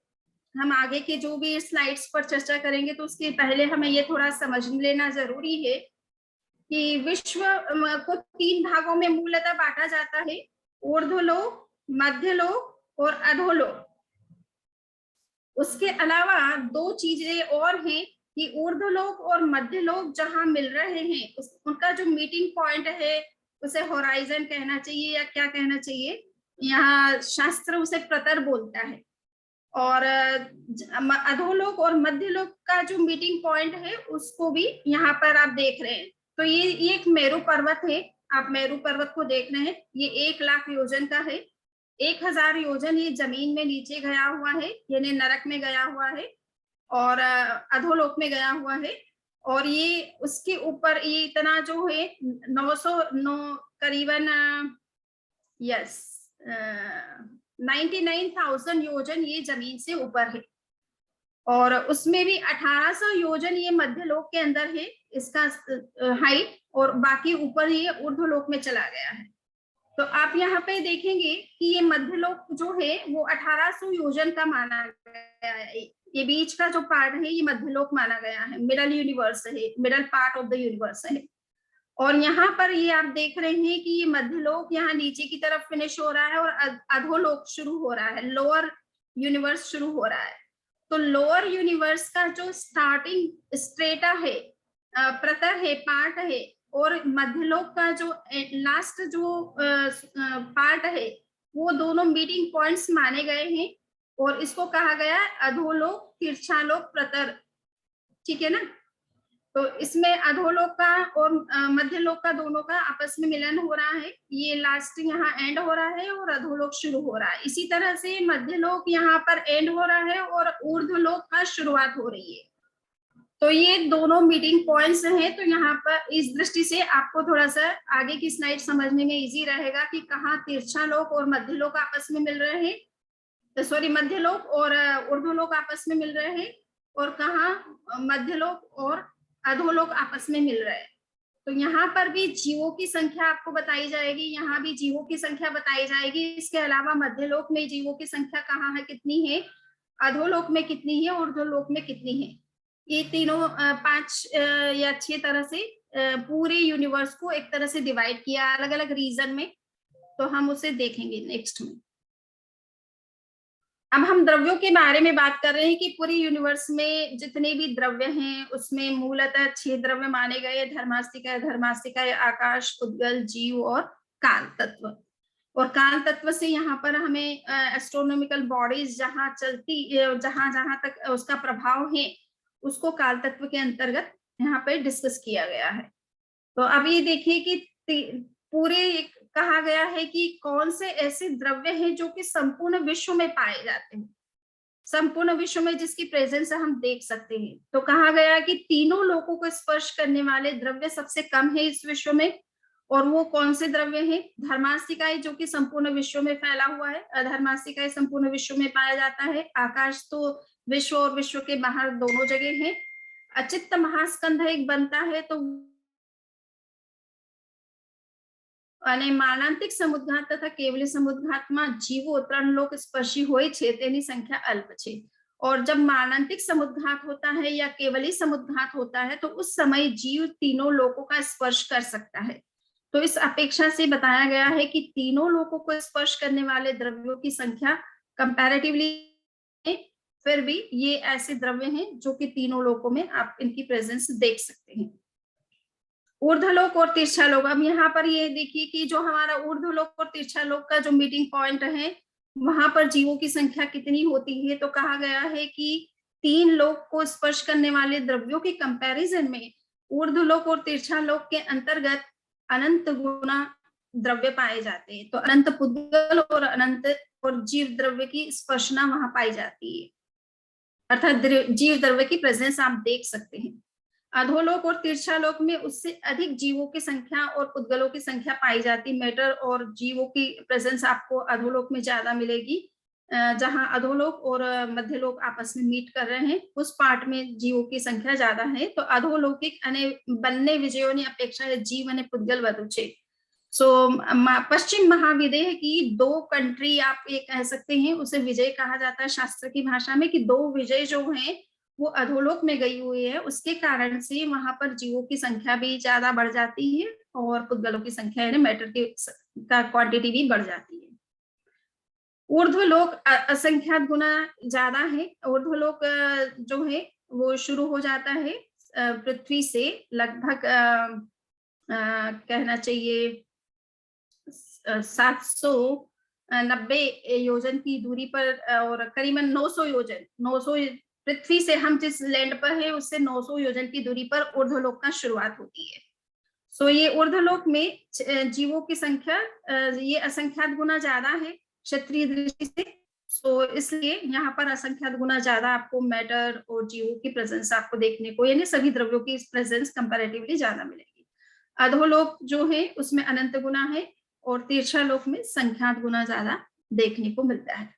हम आगे के जो भी स्लाइड्स पर चर्चा करेंगे तो उसके पहले हमें ये थोड़ा समझ लेना जरूरी है कि विश्व को 3 भागों में मूलतः बांटा जाता है, ऊर्ध्वलोक, मध्यलोक और अधोलोक। उसके अलावा 2 चीजें और हैं कि ऊर्ध्वलोक और मध्यलोक जहां मिल रहे हैं उनका जो मीटिंग पॉइंट है उसे होराइजन कहना चाहिए या क्या कहना चाहिए, यहाँ शास्त्र उसे प्रतर बोलता है। और अधोलोक और मध्यलोक का जो मीटिंग पॉइंट है उसको भी यहाँ पर आप देख रहे हैं। तो ये एक मेरू पर्वत है, आप मेरू पर्वत को देख रहे हैं, ये 1 लाख योजन का है। 1000 योजन ये जमीन में नीचे गया हुआ है, यानी नरक में गया हुआ है, और अधोलोक में गया हुआ है। और ये उसके ऊपर ये इतना जो है 909 करीबन 99,000 योजन ये जमीन से ऊपर है। और उसमें भी 1800 योजन ये मध्यलोक के अंदर है इसका हाइट, और बाकी ऊपर ये ऊर्ध्वलोक में चला गया है। तो आप यहाँ पे देखेंगे कि ये मध्यलोक जो है वो 1800 योजन का माना गया है। ये बीच का जो पार्ट है ये मध्यलोक माना गया है, मिडल यूनिवर्स है, middle part of the universe है। और यहाँ पर ये आप देख रहे हैं कि ये मध्यलोक यहाँ नीचे की तरफ फिनिश हो रहा है और अधोलोक शुरू हो रहा है, लोअर यूनिवर्स शुरू हो रहा है। तो लोअर यूनिवर्स का जो स्टार्टिंग स्ट्रेटा है, प्रतर है, पार्ट है, और मध्यलोक का जो लास्ट जो पार्ट है वो दोनों मीटिंग पॉइंट्स माने गए हैं, और इसको कहा गया है अधोलोक, तिरछालोक, प्रतर। ठीक है ना। तो इसमें अधोलोक का और मध्यलोक का दोनों का आपस में मिलन हो रहा है, ये लास्ट यहाँ एंड हो रहा है और अधोलोक शुरू हो रहा है। इसी तरह से मध्यलोक यहाँ पर एंड हो रहा है और ऊर्ध्वलोक का शुरुआत हो रही है। तो ये दोनों मीटिंग पॉइंट्स हैं। तो यहाँ पर इस दृष्टि से आपको थोड़ा सा आगे की स्लाइड समझने में इजी रहेगा कि कहाँ तिरछालोक और मध्यलोक आपस में मिल रहे हैं, सॉरी मध्यलोक और ऊर्ध्वलोक आपस में मिल रहे हैं, और कहाँ मध्यलोक और अधोलोक आपस में मिल रहे हैं। तो यहाँ पर भी जीवों की संख्या आपको बताई जाएगी, यहाँ भी जीवों की संख्या बताई जाएगी। इसके अलावा मध्यलोक में जीवों की संख्या कहाँ है, कितनी है, अधोलोक में कितनी है, ऊर्ध्वलोक में कितनी है। ये तीनों 5 या 6 तरह से पूरे यूनिवर्स को एक तरह से डिवाइड किया अलग अलग रीजन में। तो हम उसे देखेंगे नेक्स्ट में। अब हम द्रव्यों के बारे में बात कर रहे हैं कि पूरी यूनिवर्स में जितने भी द्रव्य हैं उसमें मूलतः 6 द्रव्य माने गए, धर्मास्तिका, धर्मास्तिका, आकाश, उद्गल, जीव और काल तत्व। और काल तत्व से यहाँ पर हमें एस्ट्रोनॉमिकल बॉडीज जहाँ चलती, जहाँ जहाँ तक उसका प्रभाव है उसको काल तत्व के अंतर्गत यहाँ पे डिस्कस किया गया है। तो अब ये देखिए कि पूरे कहा गया है कि कौन से ऐसे द्रव्य हैं जो कि संपूर्ण विश्व में पाए जाते हैं, संपूर्ण विश्व में जिसकी प्रेजेंस हम देख सकते हैं। तो कहा गया कि तीनों लोकों को स्पर्श करने वाले द्रव्य सबसे कम है इस विश्व में, और वो कौन से द्रव्य हैं, धर्मास्तिकाएं जो कि संपूर्ण विश्व में फैला हुआ है, अधर्मास्तिकाएं संपूर्ण विश्व में पाया जाता है, आकाश तो विश्व और विश्व के बाहर दोनों जगह है, अचित्त महास्कंध एक बनता है। तो અને માનાંતિક સમુદ્ઘાત તથા કેવલી સમુદ્ઘાતમાં જીવો 3 લોક સ્પર્શી હોય છે તેની સંખ્યા અલ્પ છે। और जब मानांतिक समुद्घात होता है या केवली समुद्घात होता है तो उस समय जीव तीनों लोकों का स्पर्श कर सकता है। तो इस अपेक्षा से बताया गया है कि तीनों लोकों को स्पर्श करने वाले द्रव्यों की संख्या कंपैरेटिवली, फिर भी ये ऐसे द्रव्य हैं जो कि तीनों लोकों में आप इनकी प्रेजेंस देख सकते हैं। ऊर्ध्वलोक और तिरछालोक, अब यहाँ पर ये देखिए कि जो हमारा ऊर्ध्वलोक और तिरछालोक का जो मीटिंग पॉइंट है वहां पर जीवों की संख्या कितनी होती है। तो कहा गया है कि 3 लोक को स्पर्श करने वाले द्रव्यों के कंपैरिजन में ऊर्ध्वलोक और तिरछालोक के अंतर्गत अनंत गुना द्रव्य पाए जाते हैं। तो अनंत पुद्गल और अनंत और जीव द्रव्य की स्पर्शना वहां पाई जाती है, अर्थात जीव द्रव्य की प्रेजेंस आप देख सकते हैं। अधोलोक और तिरछालोक में उससे अधिक जीवों की संख्या और पुद्गलों की संख्या पाई जाती। मैटर और जीवों की प्रेजेंस आपको अधोलोक में ज्यादा मिलेगी, जहां अधोलोक और मध्यलोक आपस में मीट कर रहे हैं उस पार्ट में जीवों की संख्या ज्यादा है। तो अधोलौकिक अने बन्ने विजयोनी अपेक्षा है जीव अने पुद्गल વધુ છે। सो पश्चिम महाविदेह की 2 कंट्री आप ये कह सकते हैं, उसे विजय कहा जाता है शास्त्र की भाषा में, कि 2 विजय जो हैं वो अधोलोक में गई हुई है। उसके कारण से वहां पर जीवों की संख्या भी ज्यादा बढ़ जाती है और पुद्गलों की संख्या यानी मैटर की का क्वांटिटी भी बढ़ जाती है। ऊर्ध्वलोक असंख्यात गुना ज्यादा है। ऊर्ध्वलोक जो है वो शुरू हो जाता है पृथ्वी से लगभग कहना चाहिए 790 योजन की दूरी पर, और करीबन 900 योजन, 900 पृथ्वी से हम जिस लैंड पर है उससे 900 योजन की दूरी पर ऊर्ध्वलोक का शुरुआत होती है। सो ये ऊर्ध्वलोक में जीवों की संख्या ये असंख्यात गुना ज्यादा है क्षत्रिय दृष्टि से। सो इसलिए यहाँ पर असंख्यात गुना ज्यादा आपको मैटर और जीवों की प्रेजेंस आपको देखने को, यानी सभी द्रव्यों की प्रेजेंस कंपैरेटिवली ज्यादा मिलेगी। अधोलोक जो है उसमें अनंत गुना है और तिरछालोक में संख्यात गुना ज्यादा देखने को मिलता है।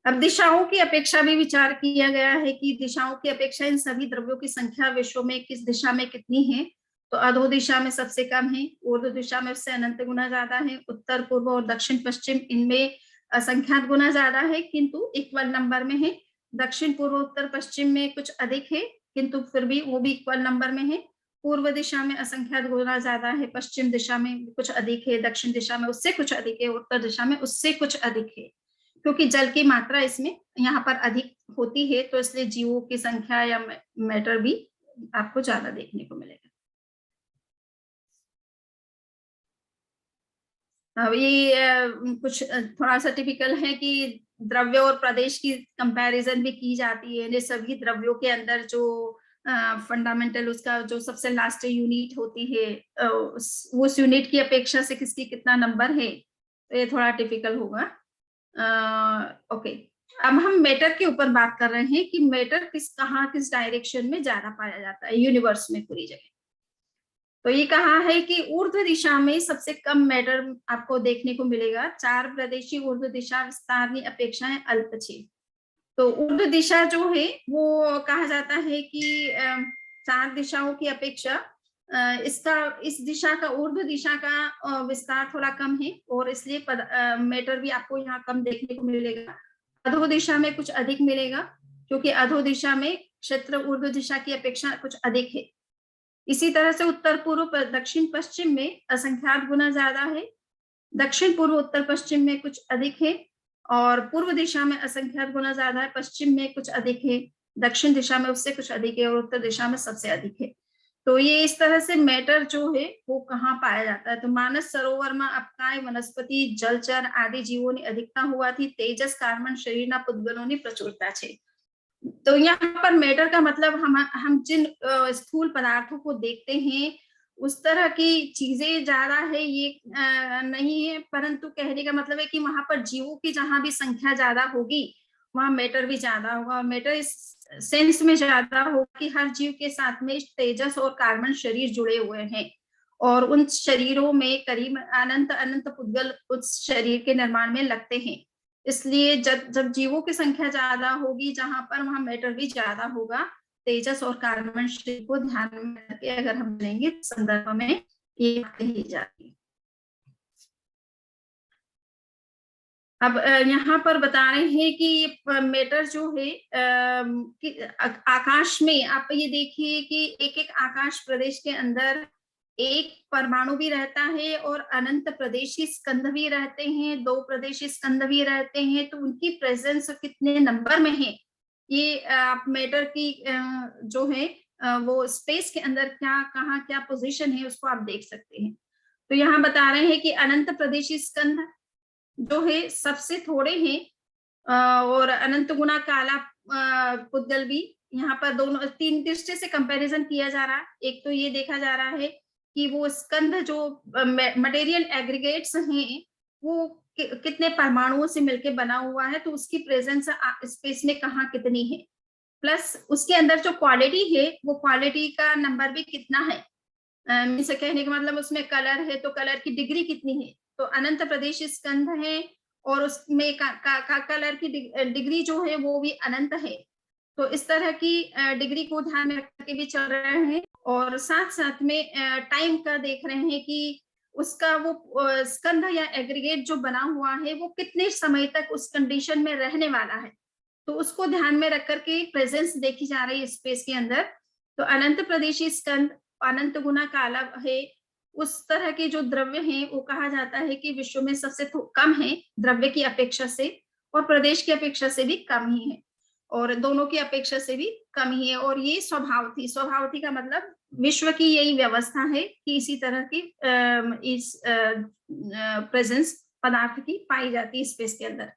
अब दिशाओं की अपेक्षा भी विचार किया गया है कि दिशाओं की अपेक्षा इन सभी द्रव्यों की संख्या विश्व में किस दिशा में कितनी है। तो अधो दिशा में सबसे कम है, ऊर्ध्व दिशा में उससे अनंत गुना ज्यादा है, उत्तर पूर्व और दक्षिण पश्चिम इनमें असंख्यात गुना ज्यादा है किंतु इक्वल नंबर में है। दक्षिण पूर्व उत्तर पश्चिम में कुछ अधिक है किंतु फिर भी वो भी इक्वल नंबर में है। पूर्व दिशा में असंख्यात गुना ज्यादा है, पश्चिम दिशा में कुछ अधिक है, दक्षिण दिशा में उससे कुछ अधिक है, उत्तर दिशा में उससे कुछ अधिक है। क्योंकि जल की मात्रा इसमें यहाँ पर अधिक होती है तो इसलिए जीवों की संख्या या मैटर भी आपको ज्यादा देखने को मिलेगा। अब ये कुछ थोड़ा सा टिपिकल है कि द्रव्य और प्रदेश की कंपैरिजन भी की जाती है। सभी द्रव्यों के अंदर जो फंडामेंटल उसका जो सबसे लास्ट यूनिट होती है उस यूनिट की अपेक्षा से किसकी कितना नंबर है, तो ये थोड़ा टिपिकल होगा। ओके, अब हम मैटर के ऊपर बात कर रहे हैं कि मैटर किस डायरेक्शन में ज्यादा पाया जाता है यूनिवर्स में पूरी जगह। तो ये कहा है कि ऊर्ध्व दिशा में सबसे कम मैटर आपको देखने को मिलेगा। 4 प्रदेशी ऊर्ध्व दिशा विस्तार की अपेक्षाएं अल्प छे। तो ऊर्ध्व दिशा जो है वो कहा जाता है कि 4 दिशाओं की अपेक्षा इस दिशा का ऊर्ध्व दिशा का विस्तार थोड़ा कम है और इसलिए मैटर भी आपको यहाँ कम देखने को मिलेगा। अधो दिशा में कुछ अधिक मिलेगा क्योंकि अधो दिशा में क्षेत्र ऊर्ध्व दिशा की अपेक्षा कुछ अधिक है। इसी तरह से उत्तर पूर्व दक्षिण पश्चिम में असंख्यात गुना ज्यादा है, दक्षिण पूर्व उत्तर पश्चिम में कुछ अधिक है और पूर्व दिशा में असंख्यात गुना ज्यादा है, पश्चिम में कुछ अधिक है, दक्षिण दिशा में उससे कुछ अधिक है और उत्तर दिशा में सबसे अधिक है। तो ये इस तरह से मैटर जो है वो कहाँ पाया जाता है। तो मानस सरोवर में अपकाय वनस्पति जलचर आदि जीवों ने अधिकता हुआ थी, तेजस कार्बन शरीर पुद्गलों ने प्रचुरता छे। तो यहाँ पर मैटर का मतलब हम जिन स्थूल पदार्थों को देखते हैं उस तरह की चीजें ज्यादा है ये नहीं है, परंतु कहने का मतलब है कि वहां पर जीवों की जहां भी संख्या ज्यादा होगी वहां मैटर भी ज्यादा होगा। और मैटर इस सेंस में ज्यादा होगा कि हर जीव के साथ में तेजस और कार्बन शरीर जुड़े हुए हैं और उन शरीरों में करीब अनंत अनंत पुद्गल उस शरीर के निर्माण में लगते हैं। इसलिए जब जीवों की संख्या ज्यादा होगी जहां पर वहां मैटर भी ज्यादा होगा। तेजस और कार्बन शरीर को ध्यान में रखके अगर हम लेंगे संदर्भ में ये कही जाती है। अब यहाँ पर बता रहे हैं कि मैटर जो है कि आकाश में आप ये देखिए कि एक एक आकाश प्रदेश के अंदर एक परमाणु भी रहता है और अनंत प्रदेशी स्कंद भी रहते हैं, 2 प्रदेशी स्कंद भी रहते हैं। तो उनकी प्रेजेंस कितने नंबर में है ये आप मैटर की जो है वो स्पेस के अंदर कहाँ क्या पोजीशन है उसको आप देख सकते हैं। तो यहाँ बता रहे हैं कि अनंत प्रदेशी स्कंद जो है सबसे थोड़े हैं और अनंत गुना काला पुद्गल भी यहाँ पर दोनों 3 दृष्टि से कंपैरिजन किया जा रहा है। एक तो ये देखा जा रहा है कि वो स्कंद जो मटेरियल एग्रीगेट्स हैं वो कितने परमाणुओं से मिलकर बना हुआ है, तो उसकी प्रेजेंस स्पेस में कहाँ कितनी है, प्लस उसके अंदर जो क्वालिटी है वो क्वालिटी का नंबर भी कितना है। से कहने का मतलब उसमें कलर है तो कलर की डिग्री कितनी है। तो अनंत प्रदेश स्कंद है और उसमें कलर की डिग्री जो है वो भी अनंत है। तो इस तरह की डिग्री को ध्यान में रख के भी चल रहे हैं और साथ साथ में टाइम का देख रहे हैं कि उसका वो स्कंद या एग्रीगेट जो बना हुआ है वो कितने समय तक उस कंडीशन में रहने वाला है। तो उसको ध्यान में रख करके प्रेजेंस देखी जा रही है स्पेस के अंदर। तो अनंत प्रदेशी स्कंद अनंत गुना काला है, उस तरह के जो द्रव्य हैं वो कहा जाता है कि विश्व में सबसे कम है द्रव्य की अपेक्षा से और प्रदेश की अपेक्षा से भी कम ही है और दोनों की अपेक्षा से भी कम ही है। और ये स्वभाव थी का मतलब विश्व की यही व्यवस्था है कि इसी तरह की इस प्रेजेंस पदार्थ की पाई जाती है स्पेस के अंदर।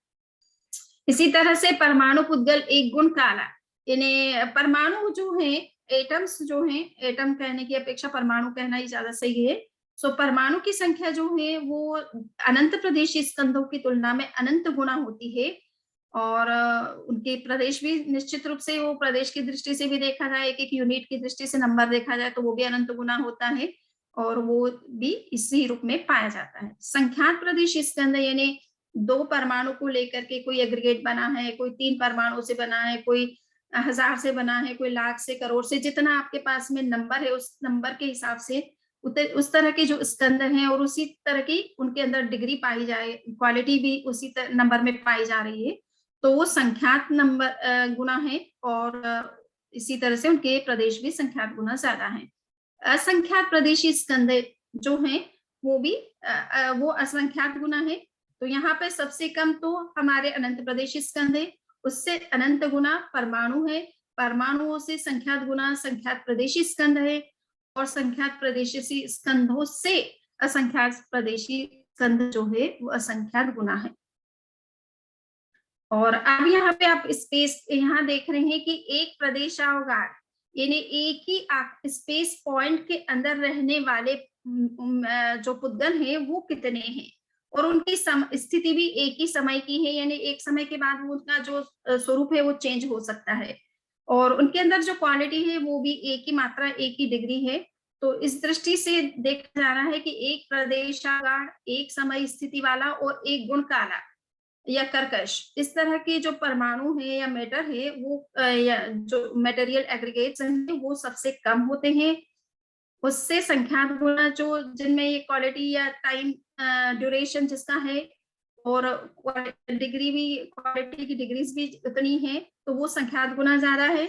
इसी तरह से परमाणु पुद्गल एक गुण काला, यानी परमाणु जो है एटम्स जो हैं, एटम कहने की अपेक्षा परमाणु कहना ही ज्यादा सही है। सो परमाणु की संख्या जो है वो अनंत प्रदेशी स्कंदों की तुलना में अनंत गुना होती है और उनके प्रदेश भी निश्चित रूप से वो प्रदेश की दृष्टि से भी देखा जाए, एक यूनिट की दृष्टि से नंबर देखा जाए तो वो भी अनंत गुना होता है और वो भी इसी रूप में पाया जाता है। संख्यात प्रदेशी स्कंद यानी 2 परमाणु को लेकर के कोई एग्रीगेट बना है, कोई 3 परमाणु से बना है, कोई 1000 से बना है, कोई लाख से, करोड़ से, जितना आपके पास में नंबर है उस नंबर के हिसाब से उस तरह के जो स्कंद हैं और उसी तरह की उनके अंदर डिग्री पाई जाए, क्वालिटी भी उसी नंबर में पाई जा रही है, तो वो संख्यात नंबर गुना है। और इसी तरह से उनके प्रदेश भी संख्यात गुना ज्यादा है। असंख्यात प्रदेशी स्कंद जो हैं वो भी वो असंख्यात गुना है। तो यहाँ पे सबसे कम तो हमारे अनंत प्रदेशी स्कंद है, उससे अनंत गुना परमाणु है, परमाणुओं से संख्यात गुना संख्यात प्रदेशी स्कंद है, और संख्यात प्रदेशी स्कंधों से असंख्यात प्रदेशी स्कंद जो है वो असंख्यात गुना है। और अब यहाँ पे आप स्पेस यहाँ देख रहे हैं कि एक प्रदेशावगार यानी एक ही स्पेस पॉइंट के अंदर रहने वाले जो पुद्गल हैं वो कितने हैं, और उनकी स्थिति भी एक ही समय की है, यानी एक समय के बाद उनका जो स्वरूप है वो चेंज हो सकता है, और उनके अंदर जो क्वालिटी है वो भी एक ही मात्रा, एक ही डिग्री है। तो इस दृष्टि से देखा जा रहा है कि एक प्रदेशागार, एक समय स्थिति वाला और एक गुण काला या कर्कश, इस तरह के जो परमाणु है या मैटर है वो या जो मटेरियल एग्रीगेट्स हैं वो सबसे कम होते हैं। उससे संख्यात गुना जो जिनमें ये क्वालिटी या टाइम ड्यूरेशन जिसका है और डिग्री भी, क्वालिटी की डिग्रीज भी उतनी है, तो वो संख्यात गुना ज्यादा है।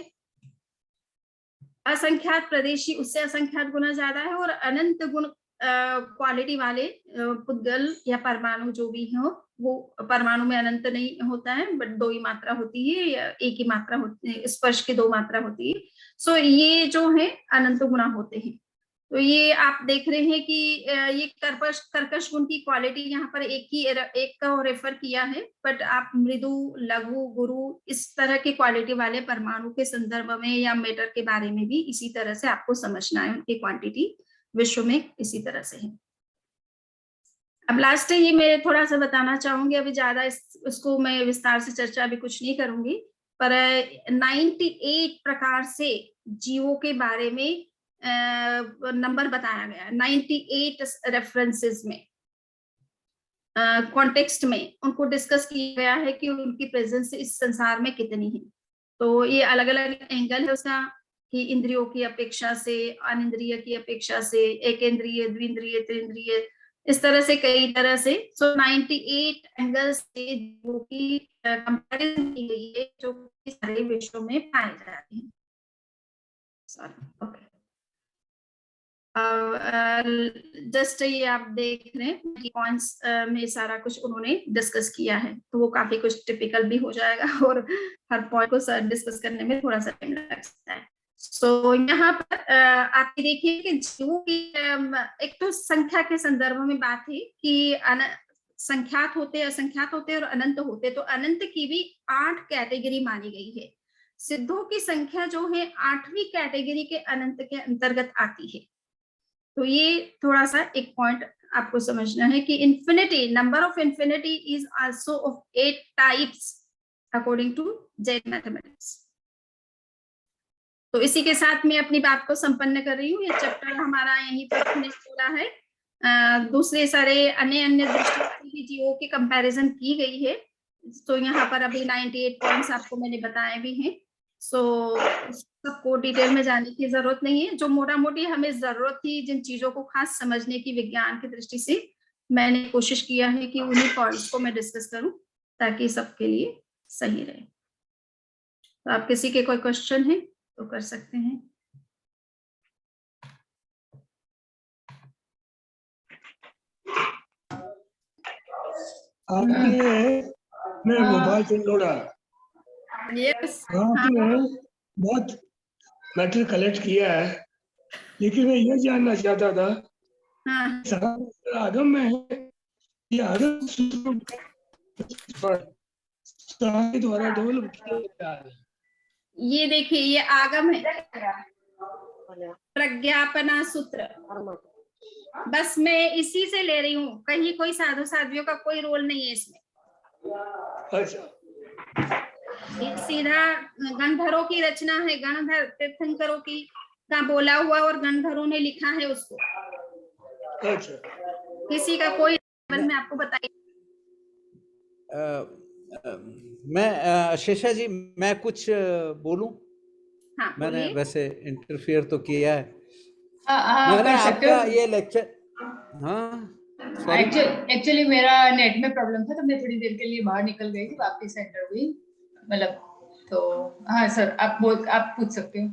असंख्यात प्रदेशी उससे असंख्यात गुना ज्यादा है, और अनंत गुण क्वालिटी वाले पुद्गल या परमाणु जो भी हो, वो परमाणु में अनंत नहीं होता है, बट 2 ही मात्रा होती है या एक ही मात्रा होती है, स्पर्श की 2 मात्रा होती है। सो ये जो है अनंत गुना होते हैं। तो ये आप देख रहे हैं कि ये कर्कश गुण की क्वालिटी यहाँ पर एक का रेफर किया है, बट आप मृदु, लघु, गुरु इस तरह के क्वालिटी वाले परमाणु के संदर्भ में या मैटर के बारे में भी इसी तरह से आपको समझना है, उनकी क्वांटिटी विश्व में इसी तरह से है। अब लास्ट ये मैं थोड़ा सा बताना चाहूंगी, अभी ज्यादा इसको मैं विस्तार से चर्चा अभी कुछ नहीं करूंगी, पर 98 प्रकार से जीवों के बारे में नंबर बताया गया, 98 रेफरेंसेस में, कॉन्टेक्स्ट में उनको डिस्कस किया गया है कि उनकी प्रेजेंस इस संसार में कितनी है। तो ये अलग अलग एंगल है उसका, कि इंद्रियों की अपेक्षा से, अनिंद्रिय की अपेक्षा से, एकेंद्रिय, द्विंद्रिय, त्रिंद्रिय, इस तरह से कई तरह से। सो 98 एंगल से जो की कंपैरिजन की गई है, जो सारे विश्व में पाए जाते हैं। ओके, जस्ट ये आप देख रहे हैं कि पॉइंट्स में सारा कुछ उन्होंने डिस्कस किया है, तो वो काफी कुछ टिपिकल भी हो जाएगा और हर पॉइंट को डिस्कस करने में थोड़ा सा टाइम लग सकता है। सो यहाँ पर आप देखिए कि जीवों की एक तो संख्या के संदर्भ में बात है कि संख्यात होते, असंख्यात होते और अनंत होते, तो अनंत की भी 8 कैटेगरी मानी गई है। सिद्धों की संख्या जो है 8वीं कैटेगरी के अनंत के अंतर्गत आती है। तो ये थोड़ा सा एक पॉइंट आपको समझना है कि infinity, number of infinity is also of 8 types according to Jain mathematics. तो इसी के साथ मैं अपनी बात को संपन्न कर रही हूँ। ये चैप्टर हमारा यहीं पर फिनिश हो रहा है। दूसरे सारे अन्य दृष्टिकोण की जीवों की कंपैरिजन की गई है। तो यहाँ पर अभी 98 पॉइंट्स आपको मैंने बताए भी हैं। सो सबको डिटेल में जाने की जरूरत नहीं है। जो मोटा मोटी हमें जरूरत थी जिन चीजों को खास समझने की विज्ञान की दृष्टि से, मैंने कोशिश किया है कि उन्हीं पॉइंट्स को मैं डिस्कस करूं ताकि सबके लिए सही रहे। तो आप किसी के कोई क्वेश्चन है तो कर सकते हैं। आपने गोपाल चंदोड़ा यस, आपने बहुत मैटर कलेक्ट किया है, लेकिन मैं ये जानना चाहता था आगम में है ये आगम द्वारा डेवलप किया गया है। ये देखिए ये आगम है, प्रज्ञापना सूत्र, बस मैं इसी से ले रही हूँ, कहीं कोई साधु साध्वियों का कोई रोल नहीं है इसमें। अच्छा, सीधा गणधरों की रचना है, गणधर तीर्थंकरों की का बोला हुआ और गणधरों ने लिखा है उसको। अच्छा, किसी का कोई में आपको बताइए। मैं शेषा जी, मैं कुछ बोलूं? हाँ मैंने बोलिए। वैसे इंटरफियर तो किया है। आप मैंने कर सकते आपका हो। ये लेक्चर, हाँ सॉरी, एक्चुअली मेरा नेट में प्रॉब्लम था, तो मैं थोड़ी देर के लिए बाहर निकल गई थी, वापस एंटर हुई, मतलब। तो हाँ सर, आप पूछ सकते हो।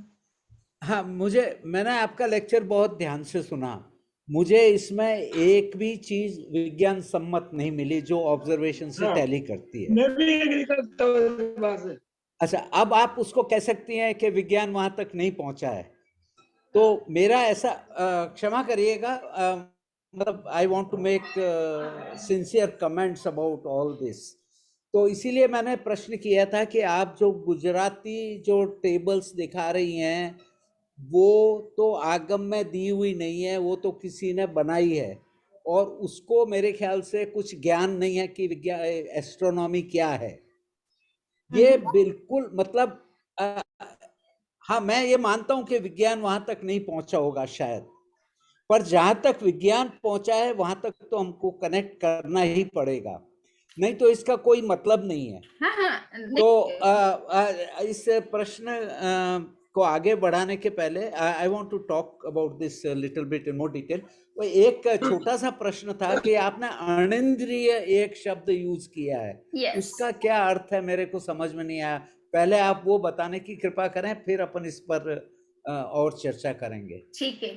हाँ मैंने आपका लेक्चर बहुत ध्यान से सुना। मुझे इसमें एक भी चीज विज्ञान सम्मत नहीं मिली जो ऑब्जर्वेशन से हाँ, टैली करती है। मैं भी एग्री करता हूँ इस बात से। अच्छा, अब आप उसको कह सकती हैं कि विज्ञान वहां तक नहीं पहुंचा है। तो मेरा ऐसा क्षमा करिएगा, मतलब I want to make sincere comments about all this. तो इसीलिए मैंने प्रश्न किया था कि आप जो गुजराती जो टेबल्स दिखा रही हैं वो तो आगम में दी हुई नहीं है, वो तो किसी ने बनाई है, और उसको मेरे ख्याल से कुछ ज्ञान नहीं है कि विज्ञान एस्ट्रोनॉमी क्या है। ये बिल्कुल मतलब हाँ, मैं ये मानता हूं कि विज्ञान वहां तक नहीं पहुंचा होगा शायद, पर जहां तक विज्ञान पहुंचा है वहां तक तो हमको कनेक्ट करना ही पड़ेगा, नहीं तो इसका कोई मतलब नहीं है। हाँ हाँ तो नहीं, इस प्रश्न को आगे बढ़ाने के पहले I want to talk about this little bit in more detail. वो एक छोटा सा प्रश्न था कि आपने अनिंद्रिय एक शब्द यूज किया है, यस उसका क्या अर्थ है मेरे को समझ में नहीं आया। पहले आप वो बताने की कृपा करें, फिर अपन इस पर और चर्चा करेंगे। ठीक है।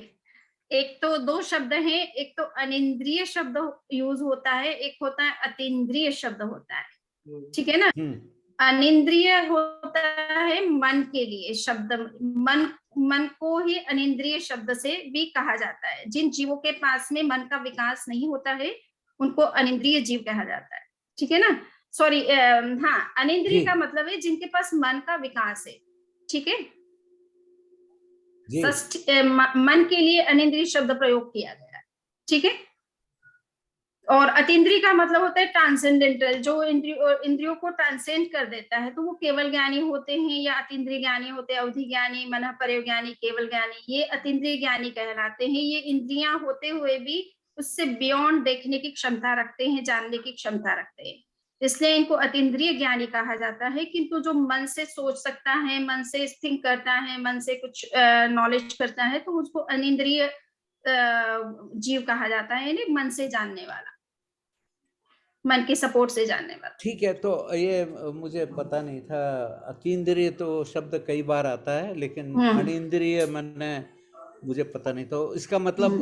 एक तो दो शब्द हैं, एक तो अनिंद्रिय शब्द यूज होता है, एक होता है अतीन्द्रिय शब्द होता है, ठीक है ना। अनिंद्रिय होता है मन के लिए शब्द, मन मन को ही अनिंद्रिय शब्द से भी कहा जाता है। जिन जीवों के पास में मन का विकास नहीं होता है उनको अनिंद्रिय जीव कहा जाता है, ठीक है ना। सॉरी, हाँ, अनिंद्रिय जी का मतलब है जिनके पास मन का विकास है, ठीक है। जी मन के लिए अनिंद्रिय शब्द प्रयोग किया गया है, ठीक है। और अतीन्द्रिय का मतलब होता है ट्रांसेंडेंटल, जो इंद्रियों को ट्रांसेंड कर देता है, तो वो केवल ज्ञानी होते हैं या अतीन्द्रिय ज्ञानी होते हैं। अवधि ज्ञानी, मन परयो ज्ञानी, केवल ज्ञानी, ये अतीन्द्रिय ज्ञानी कहलाते हैं। ये इंद्रियां होते हुए भी उससे बियॉन्ड देखने की क्षमता रखते हैं, जानने की क्षमता रखते हैं, इसलिए इनको अतीन्द्रिय ज्ञानी कहा जाता है। किंतु जो मन से सोच सकता है, मन से थिंक करता है, मन से कुछ नॉलेज करता है, तो उसको अनिंद्रिय जीव कहा जाता है, यानी मन से जानने वाला, मन के सपोर्ट से जानने वाला। ठीक है। तो ये मुझे पता नहीं था, अतीन्द्रिय तो शब्द कई बार आता है, लेकिन अनिंद्रिय मुझे पता नहीं। तो इसका मतलब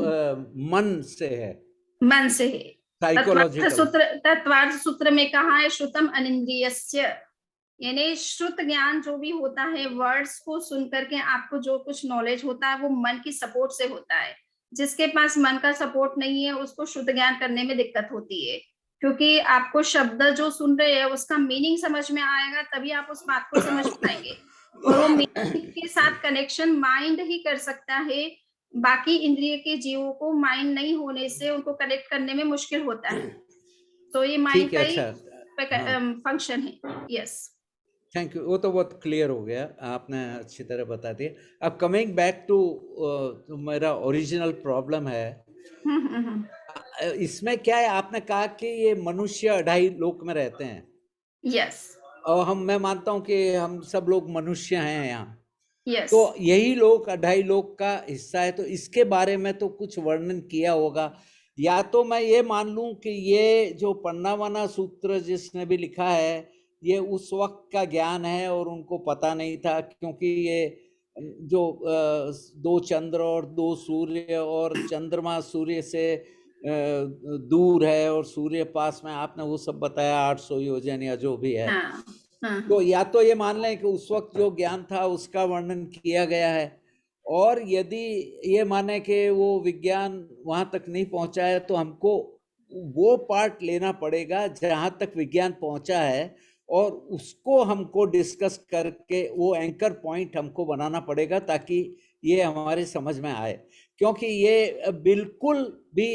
मन से है, मन से है। साइकोलॉजिकल। तत्वार्थ सूत्र में कहा है श्रुतम अनिंद्रियस्य, यानी श्रुत ज्ञान जो भी होता है, वर्ड्स को सुन करके आपको जो कुछ नॉलेज होता है वो मन की सपोर्ट से होता है। जिसके पास मन का सपोर्ट नहीं है उसको शुद्ध ज्ञान करने में दिक्कत होती है, क्योंकि आपको शब्द जो सुन रहे हैं उसका मीनिंग समझ में आएगा, तभी आप उस बात को समझ पाएंगे। और वो मीनिंग के साथ कनेक्शन माइंड ही कर सकता है, बाकी इंद्रिय के जीवों को माइंड नहीं होने से उनको कनेक्ट करने में मुश्किल होता है। तो ये माइंड ठीक का है, ही अच्छा, फंक्शन है। Yes, thank you. वो तो बहुत क्लियर हो गया, आपने अच्छी तरह बता दिया। अब कमिंग बैक टू मेरा ओरिजिनल प्रॉब्लम है इसमें क्या है, आपने कहा कि ये मनुष्य अढ़ाई लोक में रहते हैं, यस, और मैं मानता हूं कि हम सब लोग मनुष्य हैं यहाँ। यस। तो यही लोक अढ़ाई लोक का हिस्सा है, तो इसके बारे में तो कुछ वर्णन किया होगा। या तो मैं ये मान लूं कि ये जो पन्नावाना सूत्र जिसने भी लिखा है ये उस वक्त का ज्ञान है और उनको पता नहीं था, क्योंकि ये जो दो चंद्र और दो सूर्य, और चंद्रमा सूर्य से दूर है और सूर्य पास में, आपने वो सब बताया 800 योजन या जो भी है। हाँ, हाँ, तो या तो ये मान लें कि उस वक्त जो ज्ञान था उसका वर्णन किया गया है, और यदि ये माने कि वो विज्ञान वहां तक नहीं पहुंचा है तो हमको वो पार्ट लेना पड़ेगा जहां तक विज्ञान पहुंचा है, और उसको हमको डिस्कस करके वो एंकर पॉइंट हमको बनाना पड़ेगा ताकि ये हमारे समझ में आए। क्योंकि ये बिल्कुल भी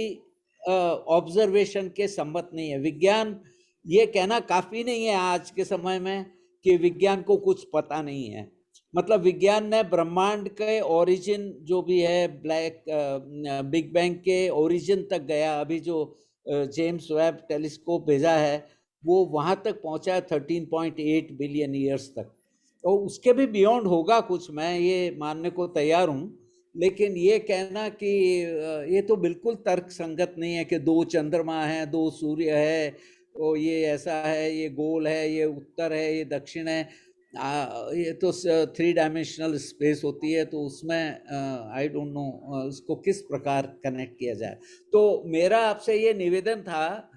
ऑब्जर्वेशन के सम्मत नहीं है। विज्ञान ये कहना काफी नहीं है आज के समय में कि विज्ञान को कुछ पता नहीं है। मतलब विज्ञान ने ब्रह्मांड के ओरिजिन जो भी है, बिग बैंग के ओरिजिन तक गया। अभी जो जेम्स वेब टेलीस्कोप भेजा है वो वहां तक पहुंचा है 13.8 बिलियन ईयर्स तक। तो उसके भी बियॉन्ड होगा कुछ, मैं ये मानने को तैयार हूँ, लेकिन ये कहना कि ये तो बिल्कुल तर्क संगत नहीं है कि 2 चंद्रमा हैं, 2 सूर्य है, और ये ऐसा है, ये गोल है, ये उत्तर है, ये दक्षिण है। ये तो 3 डायमेंशनल स्पेस होती है, तो उसमें आई डोंट नो इसको किस प्रकार कनेक्ट किया जाए। तो मेरा आपसे ये निवेदन था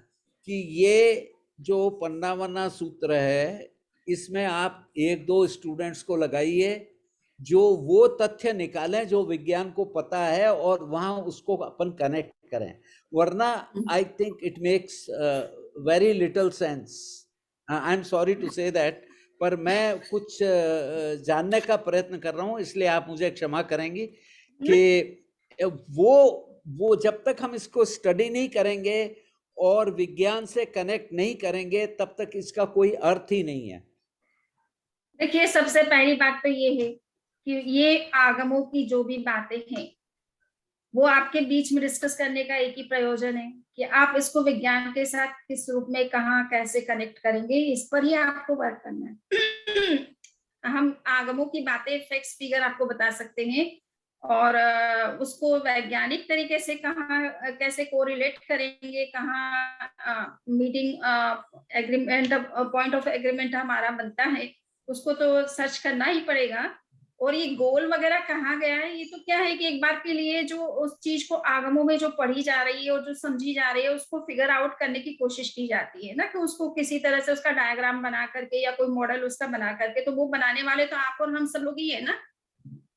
कि ये जो पन्ना वन्ना सूत्र है, इसमें आप 1-2 स्टूडेंट्स को लगाइए जो वो तथ्य निकालें जो विज्ञान को पता है, और वहां उसको अपन कनेक्ट करें, वरना I think it makes very little sense. I am sorry to say that, पर मैं कुछ जानने का प्रयत्न कर रहा हूं, इसलिए आप मुझे क्षमा करेंगी कि वो जब तक हम इसको स्टडी नहीं करेंगे और विज्ञान से कनेक्ट नहीं करेंगे, तब तक इसका कोई अर्थ ही नहीं है। देखिए, सबसे पहली बात तो ये है कि ये आगमों की जो भी बातें हैं वो आपके बीच में डिस्कस करने का एक ही प्रयोजन है कि आप इसको विज्ञान के साथ किस रूप में, कहाँ, कैसे कनेक्ट करेंगे, इस पर ही आपको वर्क करना है। हम आगमों की बातें, फैक्ट्स, फिगर आपको बता सकते हैं, और उसको वैज्ञानिक तरीके से कहाँ कैसे कोरिलेट करेंगे, कहाँ meeting agreement, point of agreement हमारा बनता है, उसको तो सर्च करना ही पड़ेगा। और ये गोल वगैरह कहाँ गया है, ये तो क्या है कि एक बार के लिए जो उस चीज को आगमों में जो पढ़ी जा रही है और जो समझी जा रही है उसको फिगर आउट करने की कोशिश की जाती है ना, कि उसको किसी तरह से उसका डायग्राम बना करके या कोई मॉडल उसका बना करके, तो वो बनाने वाले तो आप और हम सब लोग ही है ना।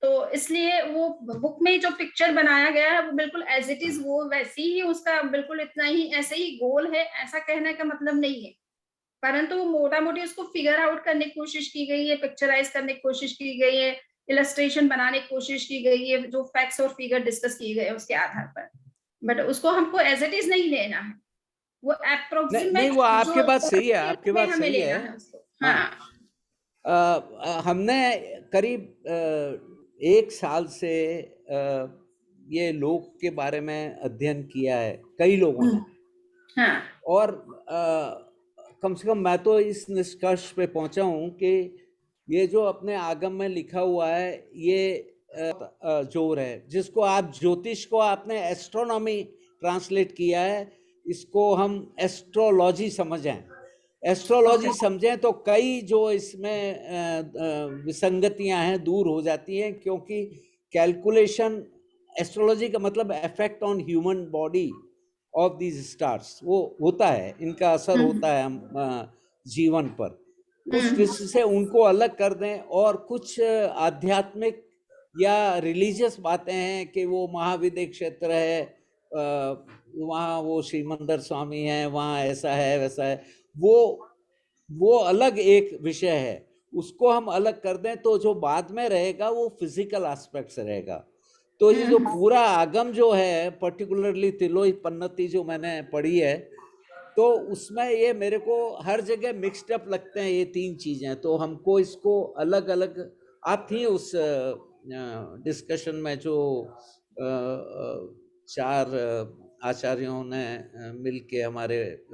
तो इसलिए वो बुक में जो पिक्चर बनाया गया है वो बिल्कुल एज इट इज वो वैसी ही, उसका बिल्कुल इतना ही ऐसे ही गोल है, ऐसा कहने का मतलब नहीं है, परंतु वो मोटा मोटी उसको फिगर आउट करने की कोशिश की गई है, पिक्चराइज करने की कोशिश की गई है, इलस्ट्रेशन बनाने की कोशिश की गई है, जो फैक्ट्स और फिगर डिस्कस किए गए उसके आधार पर। बट उसको हमको एज इट इज नहीं लेना है, वो नहीं, अप्रोक्सीमेट वो आपके जो बात सही है, आपके बात हमें सही लेना है। है उसको। हाँ, हमने करीब 1 साल से ये लोक के बारे में अध्ययन किया है, कई लोगों ने, हाँ, और कम से कम मैं तो इस निष्कर्ष पे पहुंचा हूं कि ये जो अपने आगम में लिखा हुआ है, ये जोर है, जिसको आप ज्योतिष को आपने एस्ट्रोनॉमी ट्रांसलेट किया है, इसको हम एस्ट्रोलॉजी समझें। एस्ट्रोलॉजी समझें तो कई जो इसमें विसंगतियां हैं दूर हो जाती हैं, क्योंकि कैलकुलेशन, एस्ट्रोलॉजी का मतलब effect on human body of these stars, वो होता है, इनका असर होता है हम जीवन पर। उस दृष्टि से उनको अलग कर दें, और कुछ आध्यात्मिक या रिलीजियस बातें हैं कि वो महाविद्य क्षेत्र है, वहाँ वो श्रीमंदर स्वामी है, वहाँ ऐसा है वैसा है, वो अलग एक विषय है, उसको हम अलग कर दें तो जो बाद में रहेगा वो फिजिकल एस्पेक्ट्स रहेगा। तो ये जो पूरा आगम जो है, पर्टिकुलरली तिलोई पन्नति जो मैंने पढ़ी है, तो उसमें ये मेरे को हर जगह मिक्स्ड अप लगते हैं ये 3 चीजें, तो हमको इसको अलग अलग, आप थी उस डिस्कशन में जो 4 आचार्यों ने मिलके हमारे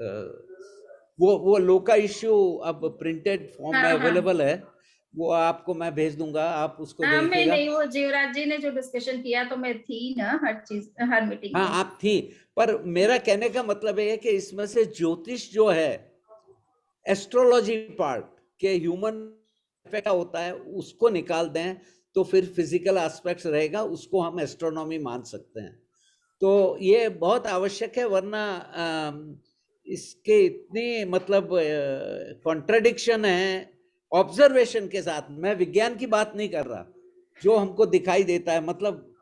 वो लोका इश्यू अब प्रिंटेड फॉर्म में अवेलेबल है, वो आपको मैं भेज दूंगा, आप उसको मैं देखिएगा। नहीं, वो जीवराज जी ने जो डिस्कशन किया, तो मैं थी ना हर चीज, हर मीटिंग हाँ, में। आप थी, पर मेरा कहने का मतलब ये है कि इसमें से ज्योतिष जो है, एस्ट्रोलॉजी पार्ट के ह्यूमन इफेक्ट होता है, उसको निकाल दें तो फिर फिजिकल एस्पेक्ट्स रहेगा, उसको हम एस्ट्रोनॉमी मान सकते हैं। तो ये बहुत आवश्यक है, वरना इसके इतनी मतलब कॉन्ट्रडिक्शन है ऑब्जर्वेशन के साथ। मैं विज्ञान की बात नहीं कर रहा, जो हमको दिखाई देता है, मतलब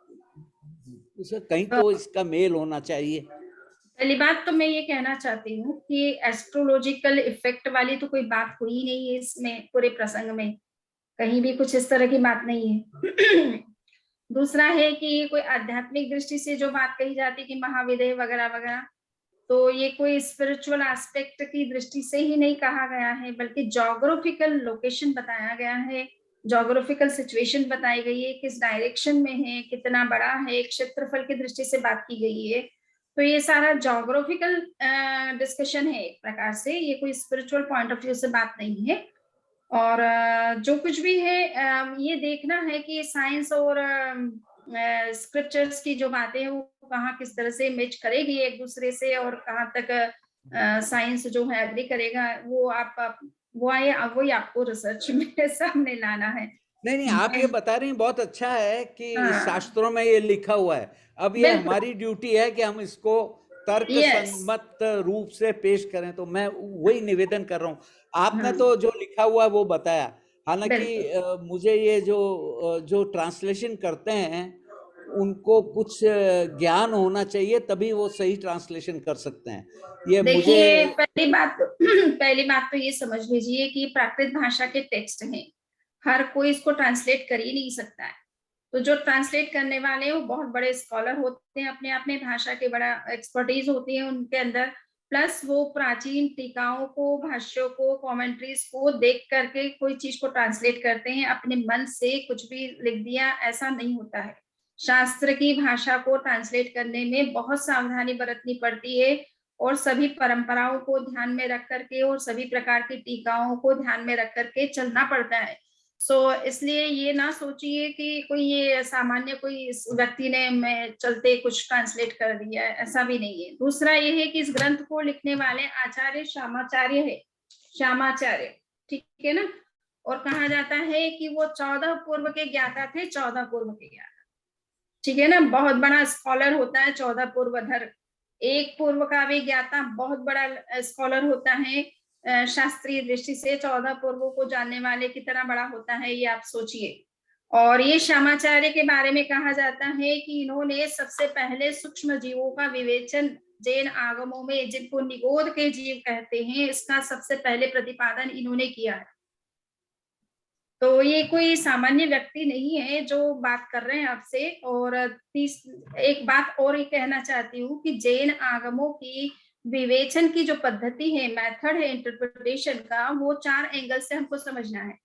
उसे कहीं तो इसका मेल होना चाहिए। पहली बात तो मैं ये कहना चाहती हूँ कि एस्ट्रोलॉजिकल इफेक्ट वाली तो कोई बात हुई नहीं है इसमें, पूरे प्रसंग में कहीं भी कुछ इस तरह की बात नहीं है। दूसरा है कि कोई आध्यात्मिक दृष्टि से जो बात कही जाती है कि महाविद्य वगैरह वगैरह, तो ये कोई स्पिरिचुअल एस्पेक्ट की दृष्टि से ही नहीं कहा गया है, बल्कि जोग्राफिकल लोकेशन बताया गया है, जोग्राफिकल सिचुएशन बताई गई है, किस डायरेक्शन में है, कितना बड़ा है, क्षेत्रफल की दृष्टि से बात की गई है। तो ये सारा जोग्राफिकल डिस्कशन है एक प्रकार से, ये कोई स्पिरिचुअल पॉइंट ऑफ व्यू से बात नहीं है। और जो कुछ भी है ये देखना है कि साइंस और स्क्रिप्चर्स की जो बातें हैं वो कहाँ किस तरह से मैच करेगी एक दूसरे से, और कहाँ तक साइंस जो है एग्री करेगा, वो वही आपको रिसर्च में सामने लाना है। नहीं, आप ये बता रही हैं बहुत अच्छा है कि हाँ। शास्त्रों में ये लिखा हुआ है। अब ये बिल्कुल। हमारी ड्यूटी है कि हम इसको तर्क Yes. सम्मत रूप से पेश करें। तो मैं वही निवेदन कर रहा हूँ। आपने हाँ। तो जो लिखा हुआ है वो बताया। हालांकि बिल्कुल। मुझे ये जो ट्रांसलेशन करते हैं उनको कुछ ज्ञान होना चाहिए, तभी वो सही ट्रांसलेशन कर सकते हैं। ये मुझे देखिए, पहली बात तो ये समझ लीजिए कि प्राकृत भाषा के टेक्स्ट हैं, हर कोई इसको ट्रांसलेट कर ही नहीं सकता है। तो जो ट्रांसलेट करने वाले हैं वो बहुत बड़े स्कॉलर होते हैं, अपने आप में भाषा के बड़ा एक्सपर्टीज होती है उनके अंदर, प्लस वो प्राचीन टीकाओं को, भाष्यों को, कमेंट्रीज को देख करके कोई चीज को ट्रांसलेट करते हैं, अपने मन से कुछ भी लिख दिया, ऐसा नहीं होता है। शास्त्र की भाषा को ट्रांसलेट करने में बहुत सावधानी बरतनी पड़ती है, और सभी परंपराओं को ध्यान में रख करके और सभी प्रकार की टीकाओं को ध्यान में रख करके चलना पड़ता है। इसलिए ये ना सोचिए कि कोई ये सामान्य कोई व्यक्ति ने मैं चलते कुछ ट्रांसलेट कर दिया है, ऐसा भी नहीं है। दूसरा ये है कि इस ग्रंथ को लिखने वाले आचार्य श्यामाचार्य है, श्यामाचार्य, ठीक है ना। और कहा जाता है कि वो 14 पूर्व के ज्ञाता थे, 14 पूर्व के ज्ञाता, ठीक है ना। बहुत बड़ा स्कॉलर होता है 14 पूर्वधर, एक पूर्व का भी ज्ञाता बहुत बड़ा स्कॉलर होता है, शास्त्रीय दृष्टि से 14 पूर्वों को जानने वाले की तरह बड़ा होता है, ये आप सोचिए। और ये श्यामाचार्य के बारे में कहा जाता है कि इन्होंने सबसे पहले सूक्ष्म जीवों का विवेचन जैन आगमों में, जिनको निगोद के जीव कहते हैं, इसका सबसे पहले प्रतिपादन इन्होंने किया है। तो ये कोई सामान्य व्यक्ति नहीं है जो बात कर रहे हैं आपसे। और एक बात और ये कहना चाहती हूँ कि जैन आगमों की विवेचन की जो पद्धति है, मेथड है इंटरप्रिटेशन का, वो 4 एंगल से हमको समझना है।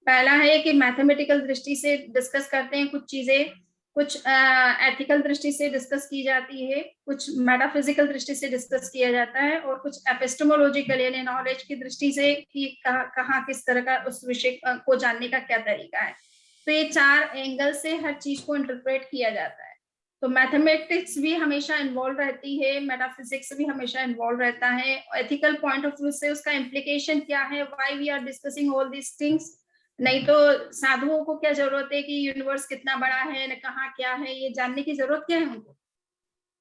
पहला है कि मैथमेटिकल दृष्टि से डिस्कस करते हैं कुछ चीजें, कुछ एथिकल दृष्टि से डिस्कस की जाती है, कुछ मेटाफिजिकल दृष्टि से डिस्कस किया जाता है, और कुछ एपिस्टेमोलॉजिकल यानी नॉलेज की दृष्टि से कि कहाँ किस तरह का उस विषय को जानने का क्या तरीका है। तो ये 4 एंगल से हर चीज को इंटरप्रेट किया जाता है। तो मैथमेटिक्स भी हमेशा इन्वॉल्व रहती है, मेटाफिजिक्स भी हमेशा इन्वॉल्व रहता है। एथिकल पॉइंट ऑफ व्यू से उसका इम्प्लीकेशन क्या है, why we are discussing all these things. नहीं तो साधुओं को क्या जरूरत है कि यूनिवर्स कितना बड़ा है न कहाँ क्या है, ये जानने की जरूरत क्या है उनको?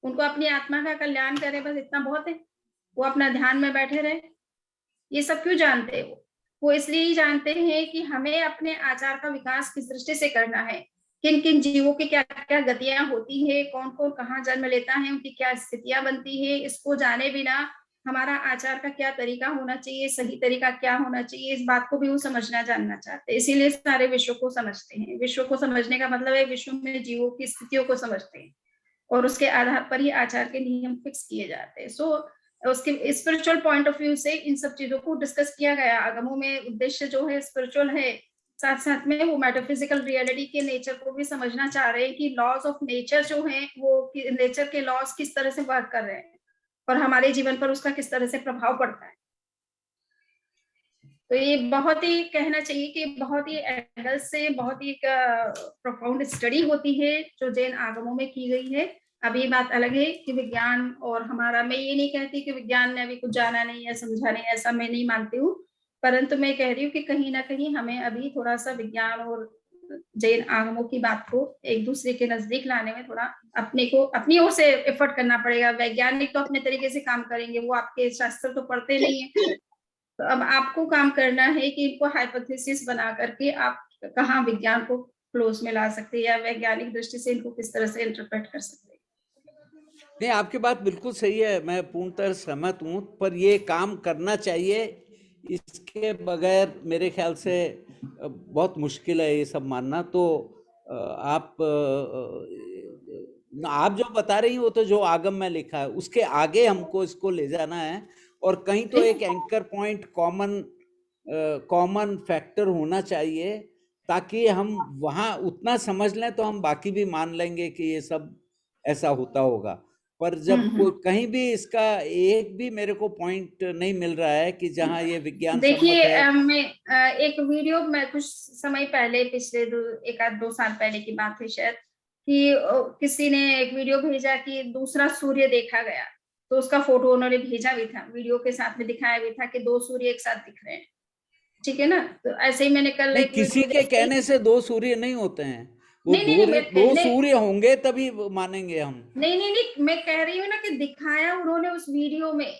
उनको अपनी आत्मा का कल्याण करे, बस इतना बहुत है। वो अपना ध्यान में बैठे रहे। ये सब क्यों जानते हैं? वो इसलिए ही जानते हैं कि हमें अपने आचार का विकास किस दृष्टि से करना है, किन किन जीवों की क्या क्या गतियां होती है, कौन कौन कहाँ जन्म लेता है, उनकी क्या स्थितियां बनती है। इसको जाने बिना हमारा आचार का क्या तरीका होना चाहिए, सही तरीका क्या होना चाहिए, इस बात को भी वो समझना जानना चाहते हैं। इसीलिए सारे विश्व को समझते हैं। विश्व को समझने का मतलब है विश्व में जीवों की स्थितियों को समझते हैं, और उसके आधार पर ही आचार के नियम फिक्स किए जाते हैं। उसके स्पिरिचुअल पॉइंट ऑफ व्यू से इन सब चीजों को डिस्कस किया गया आगमों में। उद्देश्य जो है स्पिरिचुअल है, साथ साथ में वो मेटाफिजिकल रियलिटी के नेचर को भी समझना चाह रहे हैं कि लॉज ऑफ नेचर जो है, वो नेचर के लॉज किस तरह से वर्क कर रहे हैं और हमारे जीवन पर उसका किस तरह से प्रभाव पड़ता है। तो ये बहुत ही कहना चाहिए कि बहुत ही एंगल से बहुत ही प्रोफाउंड स्टडी होती है जो जैन आगमों में की गई है। अब ये बात अलग है कि विज्ञान और हमारा, मैं ये नहीं कहती कि विज्ञान ने अभी कुछ जाना नहीं है, समझा नहीं, ऐसा मैं नहीं मानती हूँ। परंतु मैं कह रही हूँ कि कहीं ना कहीं हमें अभी थोड़ा सा विज्ञान और जैन आगमों की बात को एक दूसरे के नजदीक लाने में थोड़ा अपने को अपनी ओर से एफर्ट करना पड़ेगा। वैज्ञानिक तो अपने तरीके से काम करेंगे, वो आपके शास्त्र तो पढ़ते नहीं है। तो अब आपको काम करना है कि इनको हाइपोथेसिस बना करके आप कहाँ विज्ञान को क्लोज में ला सकते हैं या वैज्ञानिक दृष्टि से इनको किस तरह से इंटरप्रेट कर सकते हैं। नहीं, आपकी बात बिल्कुल सही है, मैं पूर्णतः सहमत हूँ। पर ये काम करना चाहिए, इसके बगैर मेरे ख्याल से बहुत मुश्किल है ये सब मानना। तो आप जो बता रही हैं वो तो जो आगम में लिखा है उसके आगे हमको इसको ले जाना है, और कहीं तो एक एंकर पॉइंट, कॉमन फैक्टर होना चाहिए, ताकि हम वहाँ उतना समझ लें तो हम बाकी भी मान लेंगे कि ये सब ऐसा होता होगा। पर जब कोई कहीं भी इसका एक भी मेरे को पॉइंट नहीं मिल रहा है कि जहां ये विज्ञान सम्मत देखिए, है। मैं एक वीडियो में कुछ समय पहले, पिछले एक आध 2 साल पहले की बात है शायद, कि किसी ने एक वीडियो भेजा कि दूसरा सूर्य देखा गया, तो उसका फोटो उन्होंने भेजा भी था, वीडियो के साथ में दिखाया भी था कि 2 सूर्य एक साथ दिख रहे हैं, ठीक है ना। तो ऐसे ही मैंने कल नहीं, एक किसी वीडियो के देखी। कहने से 2 सूर्य नहीं होते हैं, वो नहीं नहीं नहीं, मैं 2 कहने, सूर्य होंगे तभी मानेंगे हम। नहीं नहीं नहीं, मैं कह रही हूँ ना कि दिखाया उन्होंने उस वीडियो में,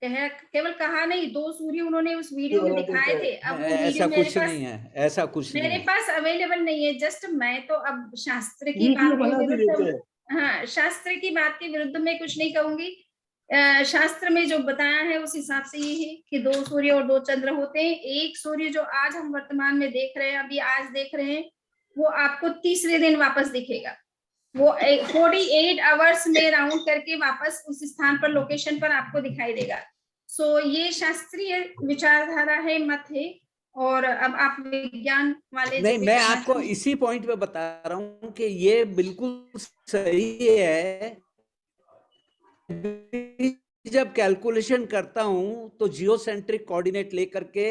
केवल कहा नहीं, 2 सूर्य उन्होंने उस वीडियो में दिखाए थे। अब वो ऐसा वीडियो मेरे कुछ पास, नहीं है, ऐसा कुछ नहीं मेरे है। पास अवेलेबल नहीं है। जस्ट मैं तो अब शास्त्र की वीडियो बात के बना के देते विरुद्ध, हैं। हाँ, शास्त्र की बात के विरुद्ध में कुछ नहीं कहूंगी। शास्त्र में जो बताया है उस हिसाब से ये है कि 2 सूर्य और 2 चंद्र होते हैं। एक सूर्य जो आज हम वर्तमान में देख रहे हैं, अभी आज देख रहे हैं, वो आपको तीसरे दिन वापस दिखेगा। वो 48 आवर्स में राउंड करके वापस उस स्थान पर, लोकेशन पर आपको दिखाई देगा। सो ये शास्त्रीय विचारधारा है, मत है। और अब आप विज्ञान वाले नहीं, जो भी मैं करना आपको चाहें। इसी पॉइंट पे बता रहा हूं कि ये बिल्कुल सही है। जब कैलकुलेशन करता हूं तो जियोसेंट्रिक कोऑर्डिनेट लेकर के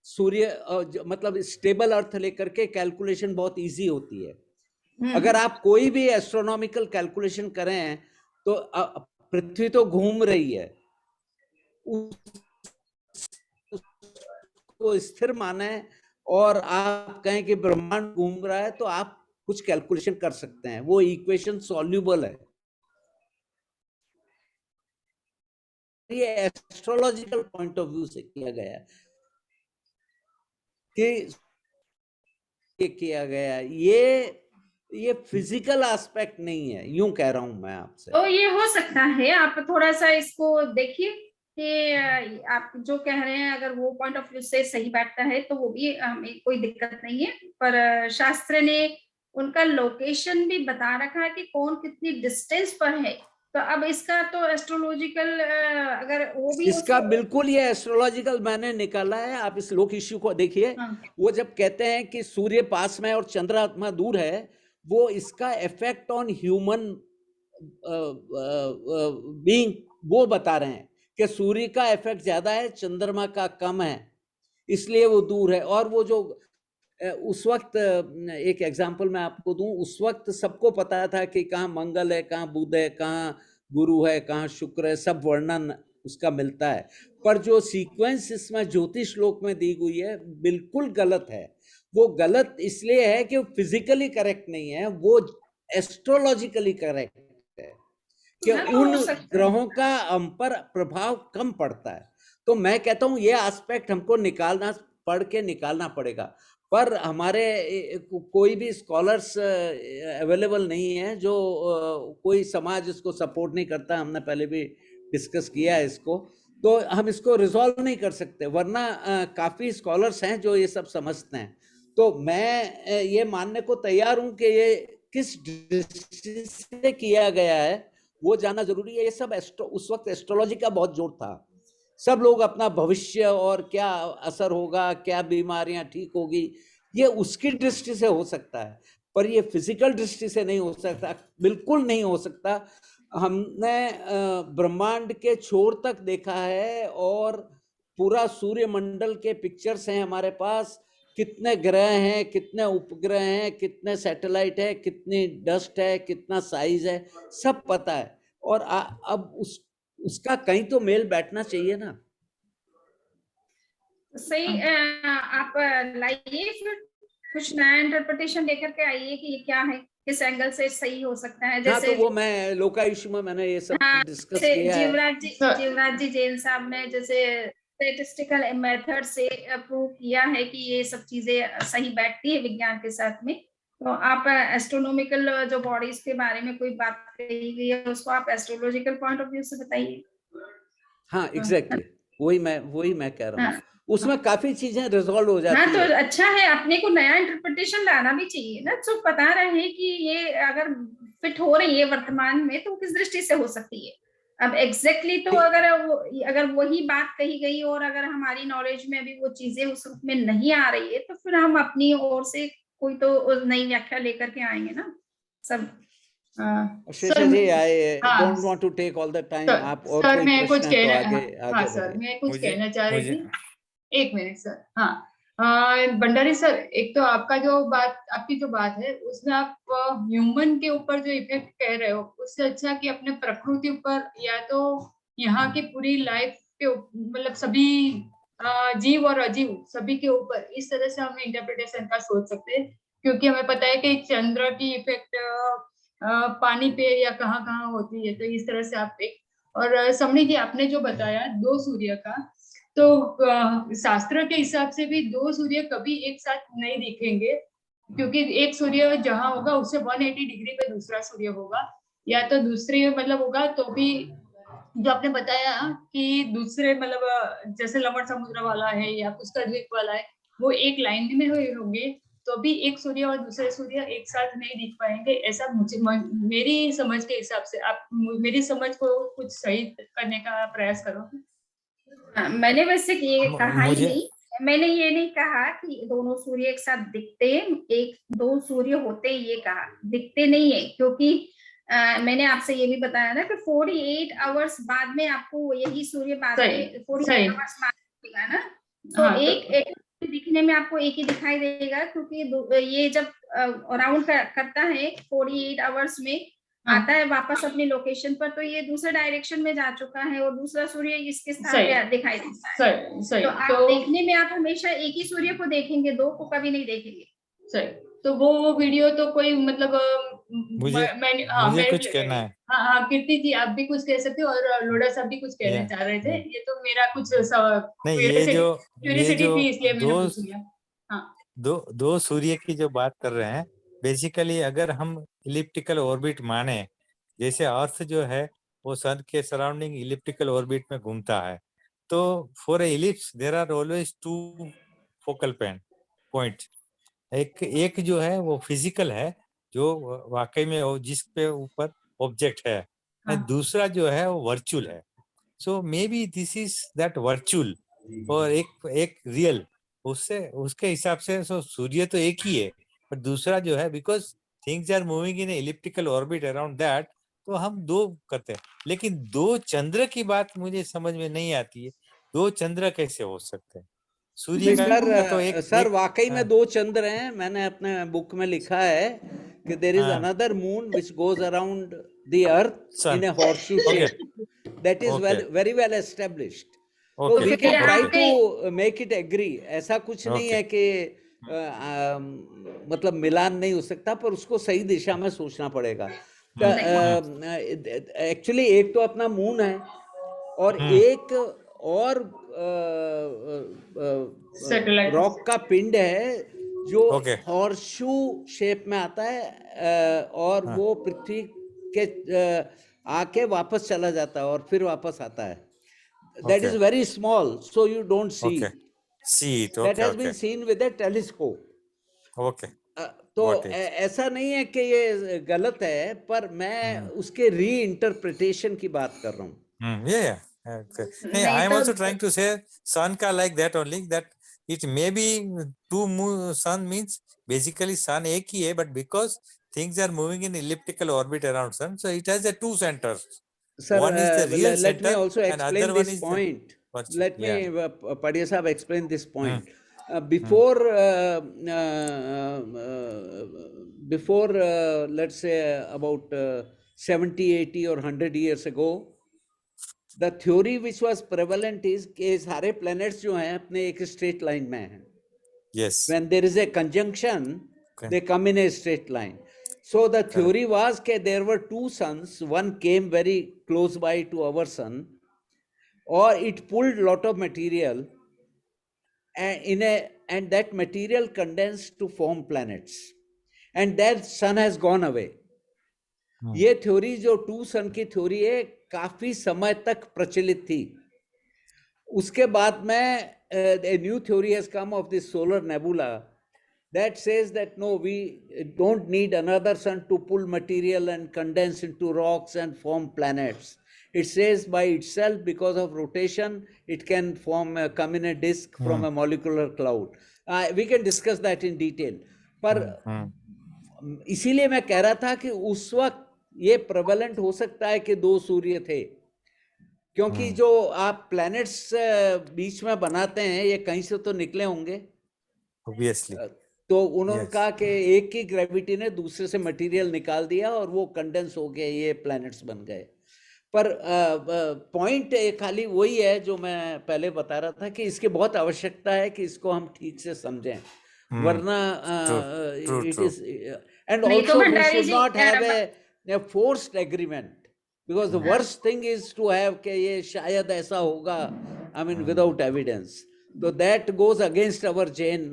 सूर्य मतलब स्टेबल अर्थ लेकर के कैलकुलेशन बहुत इजी होती है। अगर आप कोई भी एस्ट्रोनॉमिकल कैलकुलेशन करें तो पृथ्वी तो घूम रही है, उसको स्थिर माने और आप कहें कि ब्रह्मांड घूम रहा है, तो आप कुछ कैलकुलेशन कर सकते हैं, वो इक्वेशन सॉल्यूबल है। ये एस्ट्रोलॉजिकल पॉइंट ऑफ व्यू से किया गया है कि ये किया गया, ये फिजिकल एस्पेक्ट नहीं है, यूं कह रहा हूं मैं आपसे। तो ये हो सकता है, आप थोड़ा सा इसको देखिए कि आप जो कह रहे हैं, अगर वो पॉइंट ऑफ व्यू से सही बैठता है तो वो भी हमें कोई दिक्कत नहीं है। पर शास्त्र ने उनका लोकेशन भी बता रखा है कि कौन कितनी डिस्टेंस पर है। तो अब इसका तो एस्ट्रोलॉजिकल, अगर वो भी इसका बिल्कुल ये एस्ट्रोलॉजिकल मैंने निकाला है। आप इस लोक इश्यू को देखिए। हाँ। वो जब कहते हैं कि सूर्य पास में और चंद्रमा दूर है, वो इसका इफेक्ट ऑन ह्यूमन बीइंग वो बता रहे हैं कि सूर्य का इफेक्ट ज्यादा है, चंद्रमा का कम है, इसलिए वो दूर है। और वो जो उस वक्त, एक एग्जांपल मैं आपको दूं, उस वक्त सबको पता था कि कहाँ मंगल है, कहाँ बुध है, कहाँ गुरु है, कहाँ शुक्र है, सब वर्णन उसका मिलता है। पर जो सीक्वेंस इसमें ज्योतिष लोक में दी हुई है बिल्कुल गलत है। वो गलत इसलिए है कि वो फिजिकली करेक्ट नहीं है, वो एस्ट्रोलॉजिकली करेक्ट है कि हाँ, तो उन हो सकता है। ग्रहों का हम पर प्रभाव कम पड़ता है। तो मैं कहता हूं ये एस्पेक्ट हमको पढ़ के निकालना पड़ेगा। पर हमारे कोई भी स्कॉलर्स अवेलेबल नहीं है, जो कोई समाज इसको सपोर्ट नहीं करता। हमने पहले भी डिस्कस किया है इसको, तो हम इसको रिजॉल्व नहीं कर सकते। वरना काफी स्कॉलर्स हैं जो ये सब समझते हैं। तो मैं ये मानने को तैयार हूं कि ये किस दृष्टि से किया गया है वो जानना जरूरी है। ये सब उस वक्त एस्ट्रोलॉजी का बहुत जोर था। सब लोग अपना भविष्य और क्या असर होगा, क्या बीमारियां ठीक होगी, ये उसकी दृष्टि से हो सकता है, पर ये फिजिकल दृष्टि से नहीं हो सकता, बिल्कुल नहीं हो सकता। हमने ब्रह्मांड के छोर तक देखा है और पूरा सूर्यमंडल के पिक्चर्स हैं हमारे पास। कितने ग्रह हैं, कितने उपग्रह हैं, कितने सैटेलाइट है, कितनी डस्ट है, कितना साइज है, सब पता है। और अब उसका कहीं तो मेल बैठना चाहिए ना। सही। आप लाइए फिर कुछ नया इंटरप्रिटेशन लेकर के आइए कि ये क्या है, किस एंगल से सही हो सकता है। हाँ, जैसे तो वो मैं लोका इश्यू में मैंने ये सब हाँ, डिस्कस जैसे किया है। जीवराज जी जैन साहब ने जैसे स्टेटिस्टिकल मेथड से प्रूव किया है कि ये सब चीजें सही बैठती है विज्ञान के साथ में। तो आप एस्ट्रोनॉमिकल जो बॉडीज के बारे में कोई बात कही गई है, उसको आप एस्ट्रोलॉजिकल पॉइंट ऑफ व्यू से बताइए। हाँ, एग्जैक्टली वही मैं कह रहा हूँ। हाँ, उसमें काफी चीजें रिजॉल्व हो हाँ, जाती तो है। अच्छा है, अपने को नया इंटरप्रिटेशन लाना भी चाहिए ना। तो पता रहे कि ये अगर फिट हो रही है वर्तमान में तो किस दृष्टि से हो सकती है। अब एग्जैक्टली तो अगर वही बात कही गई और अगर हमारी नॉलेज में अभी वो चीजें उस रूप में नहीं आ रही है, तो फिर हम अपनी ओर से कोई तो नई व्याख्या लेकर के आएंगे ना सब। शेषा सर जी, आई हाँ don't want to take all the time. Sir आप और सर कोई मैं कुछ प्रश्न है तो कहना आगे हाँ आगे सर बढ़िए। मैं कुछ मुझे कहना चाह रही मुझे थी। एक मिनट सर। हाँ भंडारी सर, एक तो आपकी जो बात है उसमें आप ह्यूमन के ऊपर जो इफेक्ट कह रहे हो, उससे अच्छा कि अपने प्रकृति ऊपर या तो यहाँ की पूरी लाइफ के मतलब सभी जीव और अजीव सभी के ऊपर, इस तरह से हम इंटरप्रिटेशन का सोच सकते हैं। क्योंकि हमें पता है कि चंद्र की इफेक्ट पानी पे या कहाँ कहाँ होती है, तो इस तरह से आप एक और समणी जी आपने जो बताया 2 सूर्य का, तो शास्त्र के हिसाब से भी 2 सूर्य कभी एक साथ नहीं दिखेंगे, क्योंकि एक सूर्य जहां होगा उससे 180 डिग्री पे दूसरा सूर्य होगा, या तो दूसरे मतलब होगा तो भी जो आपने बताया कि दूसरे मतलब जैसे लवण समुद्र वाला है या पुष्कर द्वीप वाला है, वो एक लाइन में होंगे, तो भी एक सूर्य और दूसरे सूर्य एक साथ नहीं दिख पाएंगे, ऐसा मुझे मेरी समझ के हिसाब से। आप मेरी समझ को कुछ सही करने का प्रयास करो। मैंने वैसे ये कहा ही मुझे नहीं, मैंने ये नहीं कहा कि दोनों सूर्य एक साथ दिखते, एक दो सूर्य होते, ये कहा दिखते नहीं है, क्योंकि मैंने आपसे ये भी बताया ना कि 48 आवर्स बाद में आपको यही सूर्य बाद में 48 आवर्स बाद दिखेगा ना, तो हाँ, एक दिखने में आपको एक ही दिखाई देगा, क्योंकि ये जब राउंड करता है 48 आवर्स में आता है वापस अपनी लोकेशन पर, तो ये दूसरे डायरेक्शन में जा चुका है और दूसरा सूर्य इसके स्थान पे दिखाई देता है। तो आप देखने में आप हमेशा एक ही सूर्य को देखेंगे, दो को कभी नहीं देखेंगे। सही। तो वो वीडियो तो कोई मतलब मुझे कुछ कहना है। हाँ कीर्ति जी आप भी कुछ कह सकते हो, और लोढ़ा साहब भी कुछ कहना चाह रहे थे। ये तो मेरा कुछ नहीं, ये क्यूरियोसिटी जो थी, इसलिए मैंने पूछ लिया। हाँ दो सूर्य की जो बात कर रहे हैं, बेसिकली अगर हम इलिप्टिकल ऑर्बिट माने, जैसे अर्थ जो है वो सन के सराउंडिंग इलिप्टिकल ऑर्बिट में घूमता है, तो for a ellipse there are always 2 focal point. एक जो है वो फिजिकल है, जो वाकई में जिस पे ऊपर ऑब्जेक्ट है, एंड दूसरा जो है वो वर्चुअल है। So may be this is that virtual और एक रियल, उससे उसके हिसाब से सूर्य तो एक ही है, पर दूसरा जो है because things are moving in elliptical orbit around that, तो हम 2 करते हैं। लेकिन 2 चंद्र की बात मुझे समझ में नहीं आती है, 2 चंद्र कैसे हो सकते हैं? सूर्य का तो सर वाकई में 2 चंद्र हैं। मैंने अपने बुक में लिखा है कि there is another moon which goes around the earth in a horseshoe shape, that is very well established. तो we can try to make it agree. ऐसा कुछ नहीं है कि मतलब मिलान नहीं हो सकता, पर उसको सही दिशा में सोचना पड़ेगा। एक्चुअली एक तो अपना मून है और एक और रॉक का पिंड है जो हॉर्सशू शेप में आता है, और वो पृथ्वी के आके वापस चला जाता है और फिर वापस आता है। That is very small, so you don't see it. That has been seen with a telescope. तो ऐसा नहीं है कि ये गलत है, पर मैं उसके री-इंटरप्रिटेशन की बात कर रहा हूँ। I am also trying to say sun ka like that only, that it may be 2 sun means basically sun एक ही है, but because things are moving in elliptical orbit around sun, so it has a 2 centers. Sir, one is the real let me center also and explain other this one is point. Let me Padhya Sahab explain this point. Before let's say about 70, 80 or 100 years ago, the theory which was prevalent is कि सारे planets जो हैं अपने एक straight line में हैं. Yes. When there is a conjunction, they come in a straight line. So the theory was that there were 2 suns, one came very close by to our sun, or it pulled lot of material, and that material condensed to form planets, and that sun has gone away. ये theory जो 2 सन की theory है काफी समय तक प्रचलित थी। उसके बाद में a new theory has come of this solar nebula that says that no, we don't need another sun to pull material and condense into rocks and form planets. It says by itself, because of rotation, it can come in a disk from a molecular cloud. We can discuss that in detail. पर इसीलिए मैं कह रहा था कि उस वक्त ये प्रेवलेंट हो सकता है कि 2 सूर्य थे, क्योंकि जो आप प्लैनेट्स बीच में बनाते हैं ये कहीं से तो निकले होंगे। ऑब्वियसली तो उन्होंने Yes. कहा कि एक की ग्रेविटी ने दूसरे से मटेरियल निकाल दिया और वो कंडेंस हो गए, ये प्लैनेट्स बन गए। पर पॉइंट खाली वही है जो मैं पहले बता रहा था कि इसकी बहुत आवश्यकता है कि इसको हम ठीक से समझें, वरना true, it true. Is and नहीं तो ऑल्सो वी भंडारी शुड जी, not have a forced agreement, because the worst thing is to have कि ये शायद ऐसा होगा, आई मीन विदाउट एविडेंस, तो that goes against our Jain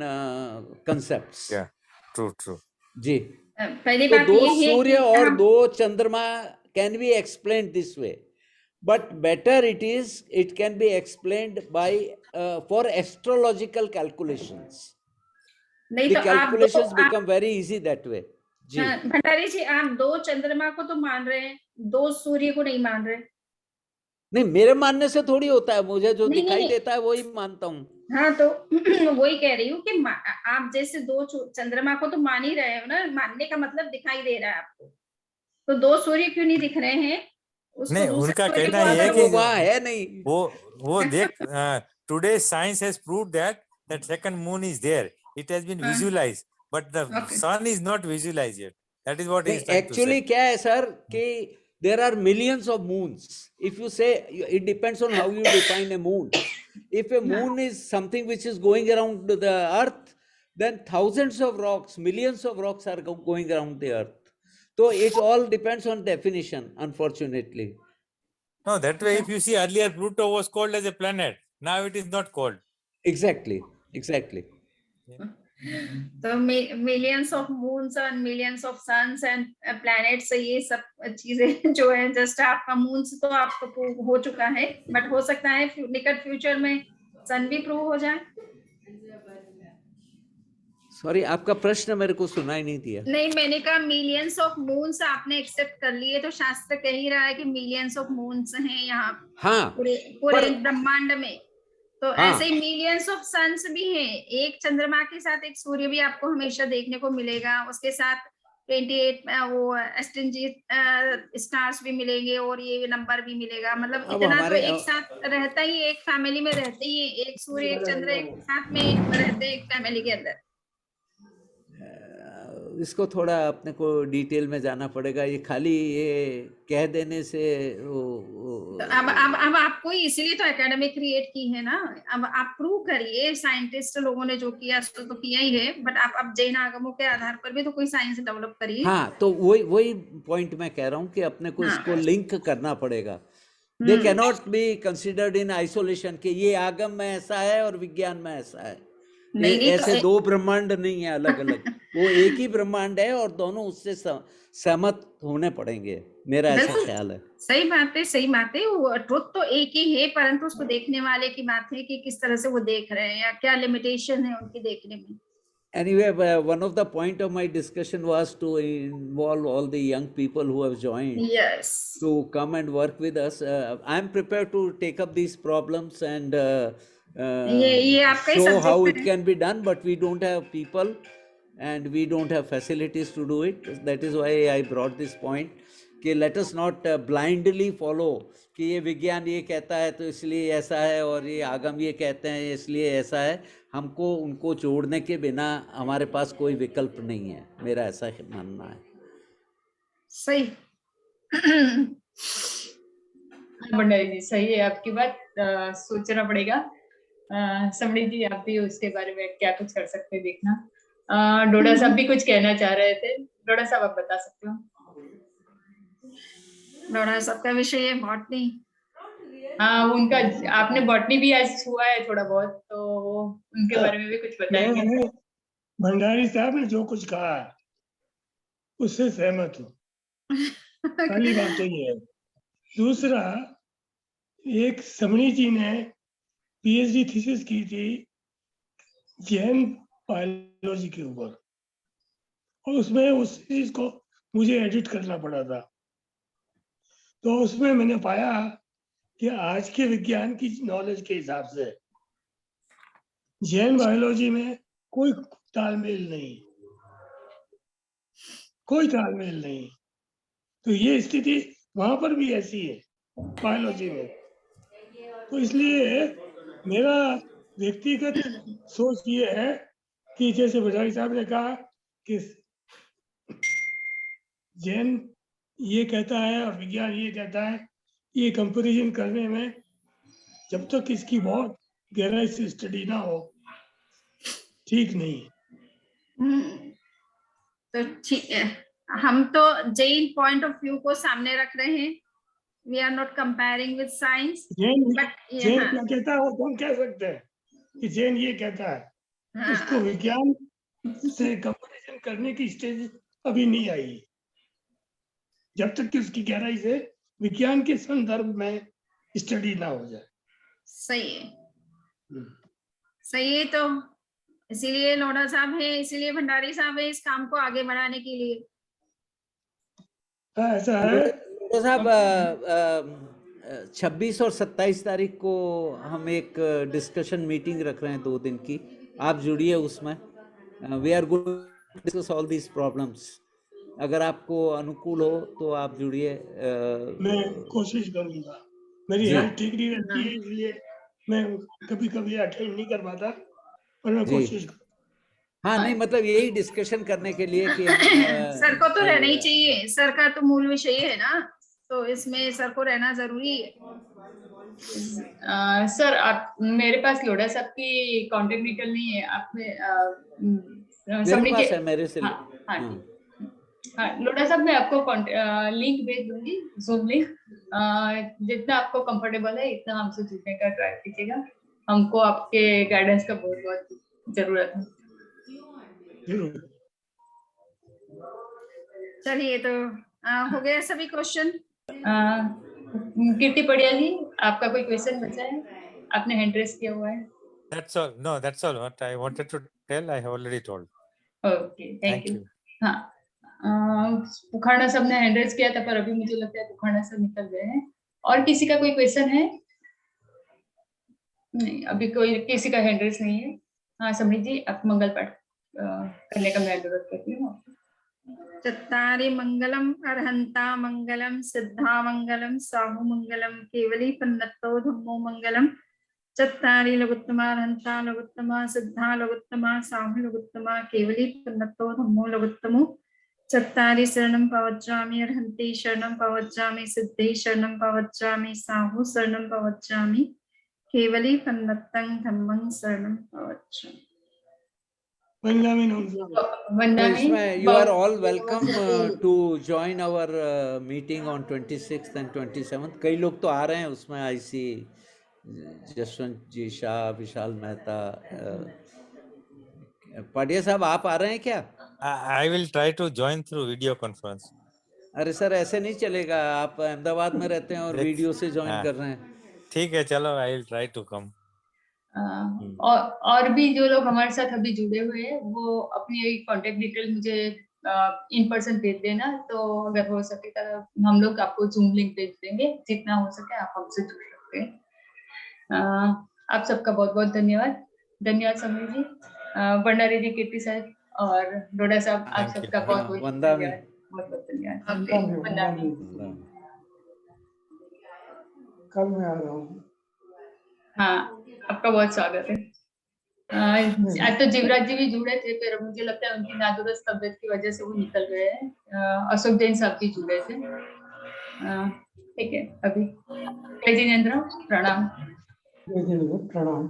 concepts. Yeah, true. जी, पहली तो बात 2 ये है सूर्य कि और हम 2 चंद्रमा can be explained this way, but better it can be explained by for astrological calculations. नहीं The तो calculations become very easy that way. जी, भंडारी जी, आप 2 चंद्रमा को तो मान रहे हैं, 2 सूर्य को नहीं मान रहे। नहीं, मेरे मानने से थोड़ी होता है, मुझे जो नहीं, दिखाई नहीं। देता है वही मानता हूँ। हाँ, तो वही कह रही हूँ कि आप जैसे 2 चंद्रमा को तो मान ही रहे हो ना, मानने का मतलब दिखाई दे रहा है आपको, तो 2 सूर्य क्यों नहीं दिख रहे हैं? उसको नहीं, दूसरे उनका सूर्य कहना को ये है अगर कि वो वहाँ है नहीं। वो देख today science has proved that second moon is there, it has been visualised, but the Okay. sun is not visualized yet. That is what he is नहीं, trying to say. एक्चुअली क्या है सर कि there are millions of moons. If you say, it depends on how you define a moon. If a moon is something which is going around the earth, then thousands of rocks, millions of rocks are going around the earth. So it all depends on definition, unfortunately. No, that way, if you see earlier, Pluto was called as a planet. Now it is not called. Exactly. तो millions of moons और millions of suns and planets, ये सब चीजें जो है, just आपका moons तो आपको प्रूव हो चुका है, बट हो सकता है निकट फ्यूचर में सन भी प्रूव हो जाए। सॉरी, आपका प्रश्न मेरे को सुनाई नहीं दिया। नहीं, मैंने कहा मिलियंस ऑफ मून्स आपने एक्सेप्ट कर लिए, तो शास्त्र कह ही रहा है कि मिलियंस ऑफ मून्स हैं यहाँ हाँ, पूरे ब्रह्मांड में, तो हाँ। ऐसे ही मिलियंस ऑफ सन्स भी हैं। एक चंद्रमा के साथ एक सूर्य भी आपको हमेशा देखने को मिलेगा, उसके साथ 28 वो एस्ट्रिंजेंट स्टार्स भी मिलेंगे और ये नंबर भी मिलेगा। मतलब अब इतना तो हमारे एक साथ रहता ही, एक फैमिली में रहते ही, एक सूर्य एक चंद्र एक साथ में रहते हैं एक फैमिली के अंदर। इसको थोड़ा अपने को डिटेल में जाना पड़ेगा, ये खाली ये कह देने से तो अब आपको इसीलिए तो एकेडमी क्रिएट की है ना। अब आप प्रूव करिए, साइंटिस्ट लोगों ने जो किया सो तो किया ही है, बट आप अब जैन आगमों के आधार पर भी तो कोई साइंस डेवलप करिए। हाँ, तो वही पॉइंट मैं कह रहा हूँ कि अपने को इसको लिंक करना पड़ेगा। They can not be considered in isolation कि ये आगम में ऐसा है और विज्ञान में ऐसा है। नहीं, नहीं, ऐसे 2 ब्रह्मांड नहीं है अलग अलग, वो एक ही ब्रह्मांड है और दोनों उससे सहमत होने पड़ेंगे, मेरा ऐसा ख्याल है। सही बात है, वो ट्रुथ तो एक ही है, परंतु उसको देखने वाले की बात है कि किस तरह से वो देख रहे हैं या क्या लिमिटेशन है उनकी देखने में। Anyway, one of the point of my discussion was to involve all the young people who have joined. Yes. To come and work with us. I am prepared to take up these problems and ये आपका ही show how subject it है। can be done, but we don't have people and we don't have facilities to do it. That is why I brought this point कि let us not blindly follow कि ये विज्ञान ये कहता है तो इसलिए ऐसा है और ये आगम ये कहते हैं इसलिए ऐसा है। हमको उनको जोड़ने के बिना हमारे पास कोई विकल्प नहीं है, मेरा ऐसा मानना है। सही भंडारी जी, सही है आपकी बात, सोचना पड़ेगा। समणी जी, आप भी उसके बारे में क्या कुछ कर सकते हैं देखना। डोडा साहब भी कुछ कहना चाह रहे थे, डोडा साहब आप बता सकते हो। डोडा साहब का विषय है बॉटनी। हाँ, उनका आपने बॉटनी भी आज हुआ है थोड़ा बहुत, तो उनके बारे में भी कुछ बताएंगे। भंडारी साहब ने जो कुछ कहा उससे सहमत हूँ, पहली बात तो ये है। दूसरा, एक समणी जी ने पीएचडी थीसिस की थी जैन बायोलॉजी के ऊपर, और उसमें उस चीज को मुझे एडिट करना पड़ा था। तो उसमें मैंने पाया कि आज के विज्ञान की नॉलेज के हिसाब से जैन बायोलॉजी में कोई तालमेल नहीं, कोई तालमेल नहीं। तो ये स्थिति वहां पर भी ऐसी है बायोलॉजी में। तो इसलिए मेरा व्यक्तिगत सोच ये है कि जैसे भंडारी साहब ने कहा कि जैन ये कहता है और विज्ञान ये कहता है, ये कंपैरिजन करने में जब तक इसकी बहुत गहराई से स्टडी ना हो ठीक नहीं है। तो ठीक है, हम तो जैन पॉइंट ऑफ व्यू को सामने रख रहे हैं। We are not comparing with science, Jain but Jain क्या कहता है वो कौन कह सकते हैं कि जैन ये कहता है। उसको विज्ञान से कंपैरिजन करने की स्टेज अभी नहीं आई, जब तक कि उसकी गहराई से विज्ञान के संदर्भ में स्टडी ना हो जाए। सही है, सही है। तो इसीलिए लोढ़ा साहब है, इसीलिए भंडारी साहब है इस काम को आगे बढ़ाने के लिए। ऐसा है तो साहब 26 और 27 तारीख को हम एक डिस्कशन मीटिंग रख रहे हैं 2 दिन की, आप जुड़िए उसमें। We are going to discuss all these problems. अगर आपको अनुकूल हो तो आप जुड़िए। मैं कोशिश करूंगा, मेरी जी। हेल्थ ठीक नहीं रहती है इसलिए मैं कभी कभी अटेंड नहीं कर पाता, पर मैं जी। कोशिश हाँ, नहीं मतलब यही डिस्कशन करने के लिए कि हम सर को तो रहना ही चाहिए, सर का तो मूल विषय है ना, तो इसमें सर को रहना जरूरी है। सर आप, मेरे पास लोढ़ा साहब की कांटेक्ट डिटेल नहीं है, आप में मेरे पास है, मेरे से। हाँ लोढ़ा साहब, मैं आपको लिंक भेज दूंगी, जूम लिंक। जितना आपको कंफर्टेबल है इतना हमसे जुड़ने का ट्राई कीजिएगा। हमको आपके गाइडेंस का बहुत बहुत जरूरत है। चलिए, तो हो गया सभी क्वेश्चन। कीर्ति पड़िया जी, आपका कोई क्वेश्चन बचा है? आपने हैंड रेस किया हुआ है। That's all. No, that's all. What I wanted to tell, I have already told. Okay, thank Thank you. you. हाँ, पुखाड़ा साहब ने हैंड रेस किया था, पर अभी मुझे लगता है पुखाड़ा साहब निकल गए हैं। और किसी का कोई क्वेश्चन है? नहीं, अभी कोई किसी का हैंड रेस नहीं है। हाँ समृद्धि जी, आप मंगल पाठ करने का मैं अनुरोध करती हूँ। चत्तारि मंगलम अरहंता मंगलम सिद्धा मंगलम साहु मंगलम केवली पन्नतो धम्मो मंगलम। चत्तारि लघुत्तमा अरहंता लघुत्तमा सिद्धा लघुत्तमा साहु लघुत्तमा केवली पन्नतो धम्मो लघुत्तमो। चत्तारि शरणं पवज्जामि अरहन्ते शरणं पवज्जामि सिद्धे शरणं पवज्जामि साहु शरणं पवज्जामि केवली पन्नतं धम्मं शरणं पवज्जामि। You are all welcome to join our meeting on 26th and 27th. कई लोग तो आ रहे हैं उसमें, I see जसवंत जी शाह, विशाल मेहता, पाटिया साहब आप आ रहे हैं क्या? I will try to join through video conference. अरे सर ऐसे नहीं चलेगा, आप अहमदाबाद में रहते हैं और वीडियो से ज्वाइन कर रहे हैं। ठीक है, चलो, I will try to come. और भी जो लोग हमारे साथ अभी जुड़े हुए हैं वो अपनी कांटेक्ट डिटेल मुझे इन पर्सन भेज देना, तो अगर हो सके तो हम लोग आपको जूम लिंक भेज देंगे, जितना हो सके आप हमसे जुड़ सकते हैं। आप सबका बहुत बहुत धन्यवाद। धन्यवाद समीर जी, भंडारी जी, कीर्ति साहब और लोढ़ा साहब, आप सबका बहुत बहुत धन्यवाद। बहुत बहुत धन्यवाद। कल मैं आ रहा हूँ। हाँ, आपका बहुत स्वागत है। आज तो जीवराज जी भी जुड़े थे, पर मुझे लगता है उनकी नादुरुस्त तबियत की वजह से वो निकल गए हैं। अशोक जैन साहब भी जुड़े थे। ठीक है, अभी जय जिनेंद्र, प्रणाम। जय जिनेंद्र, प्रणाम।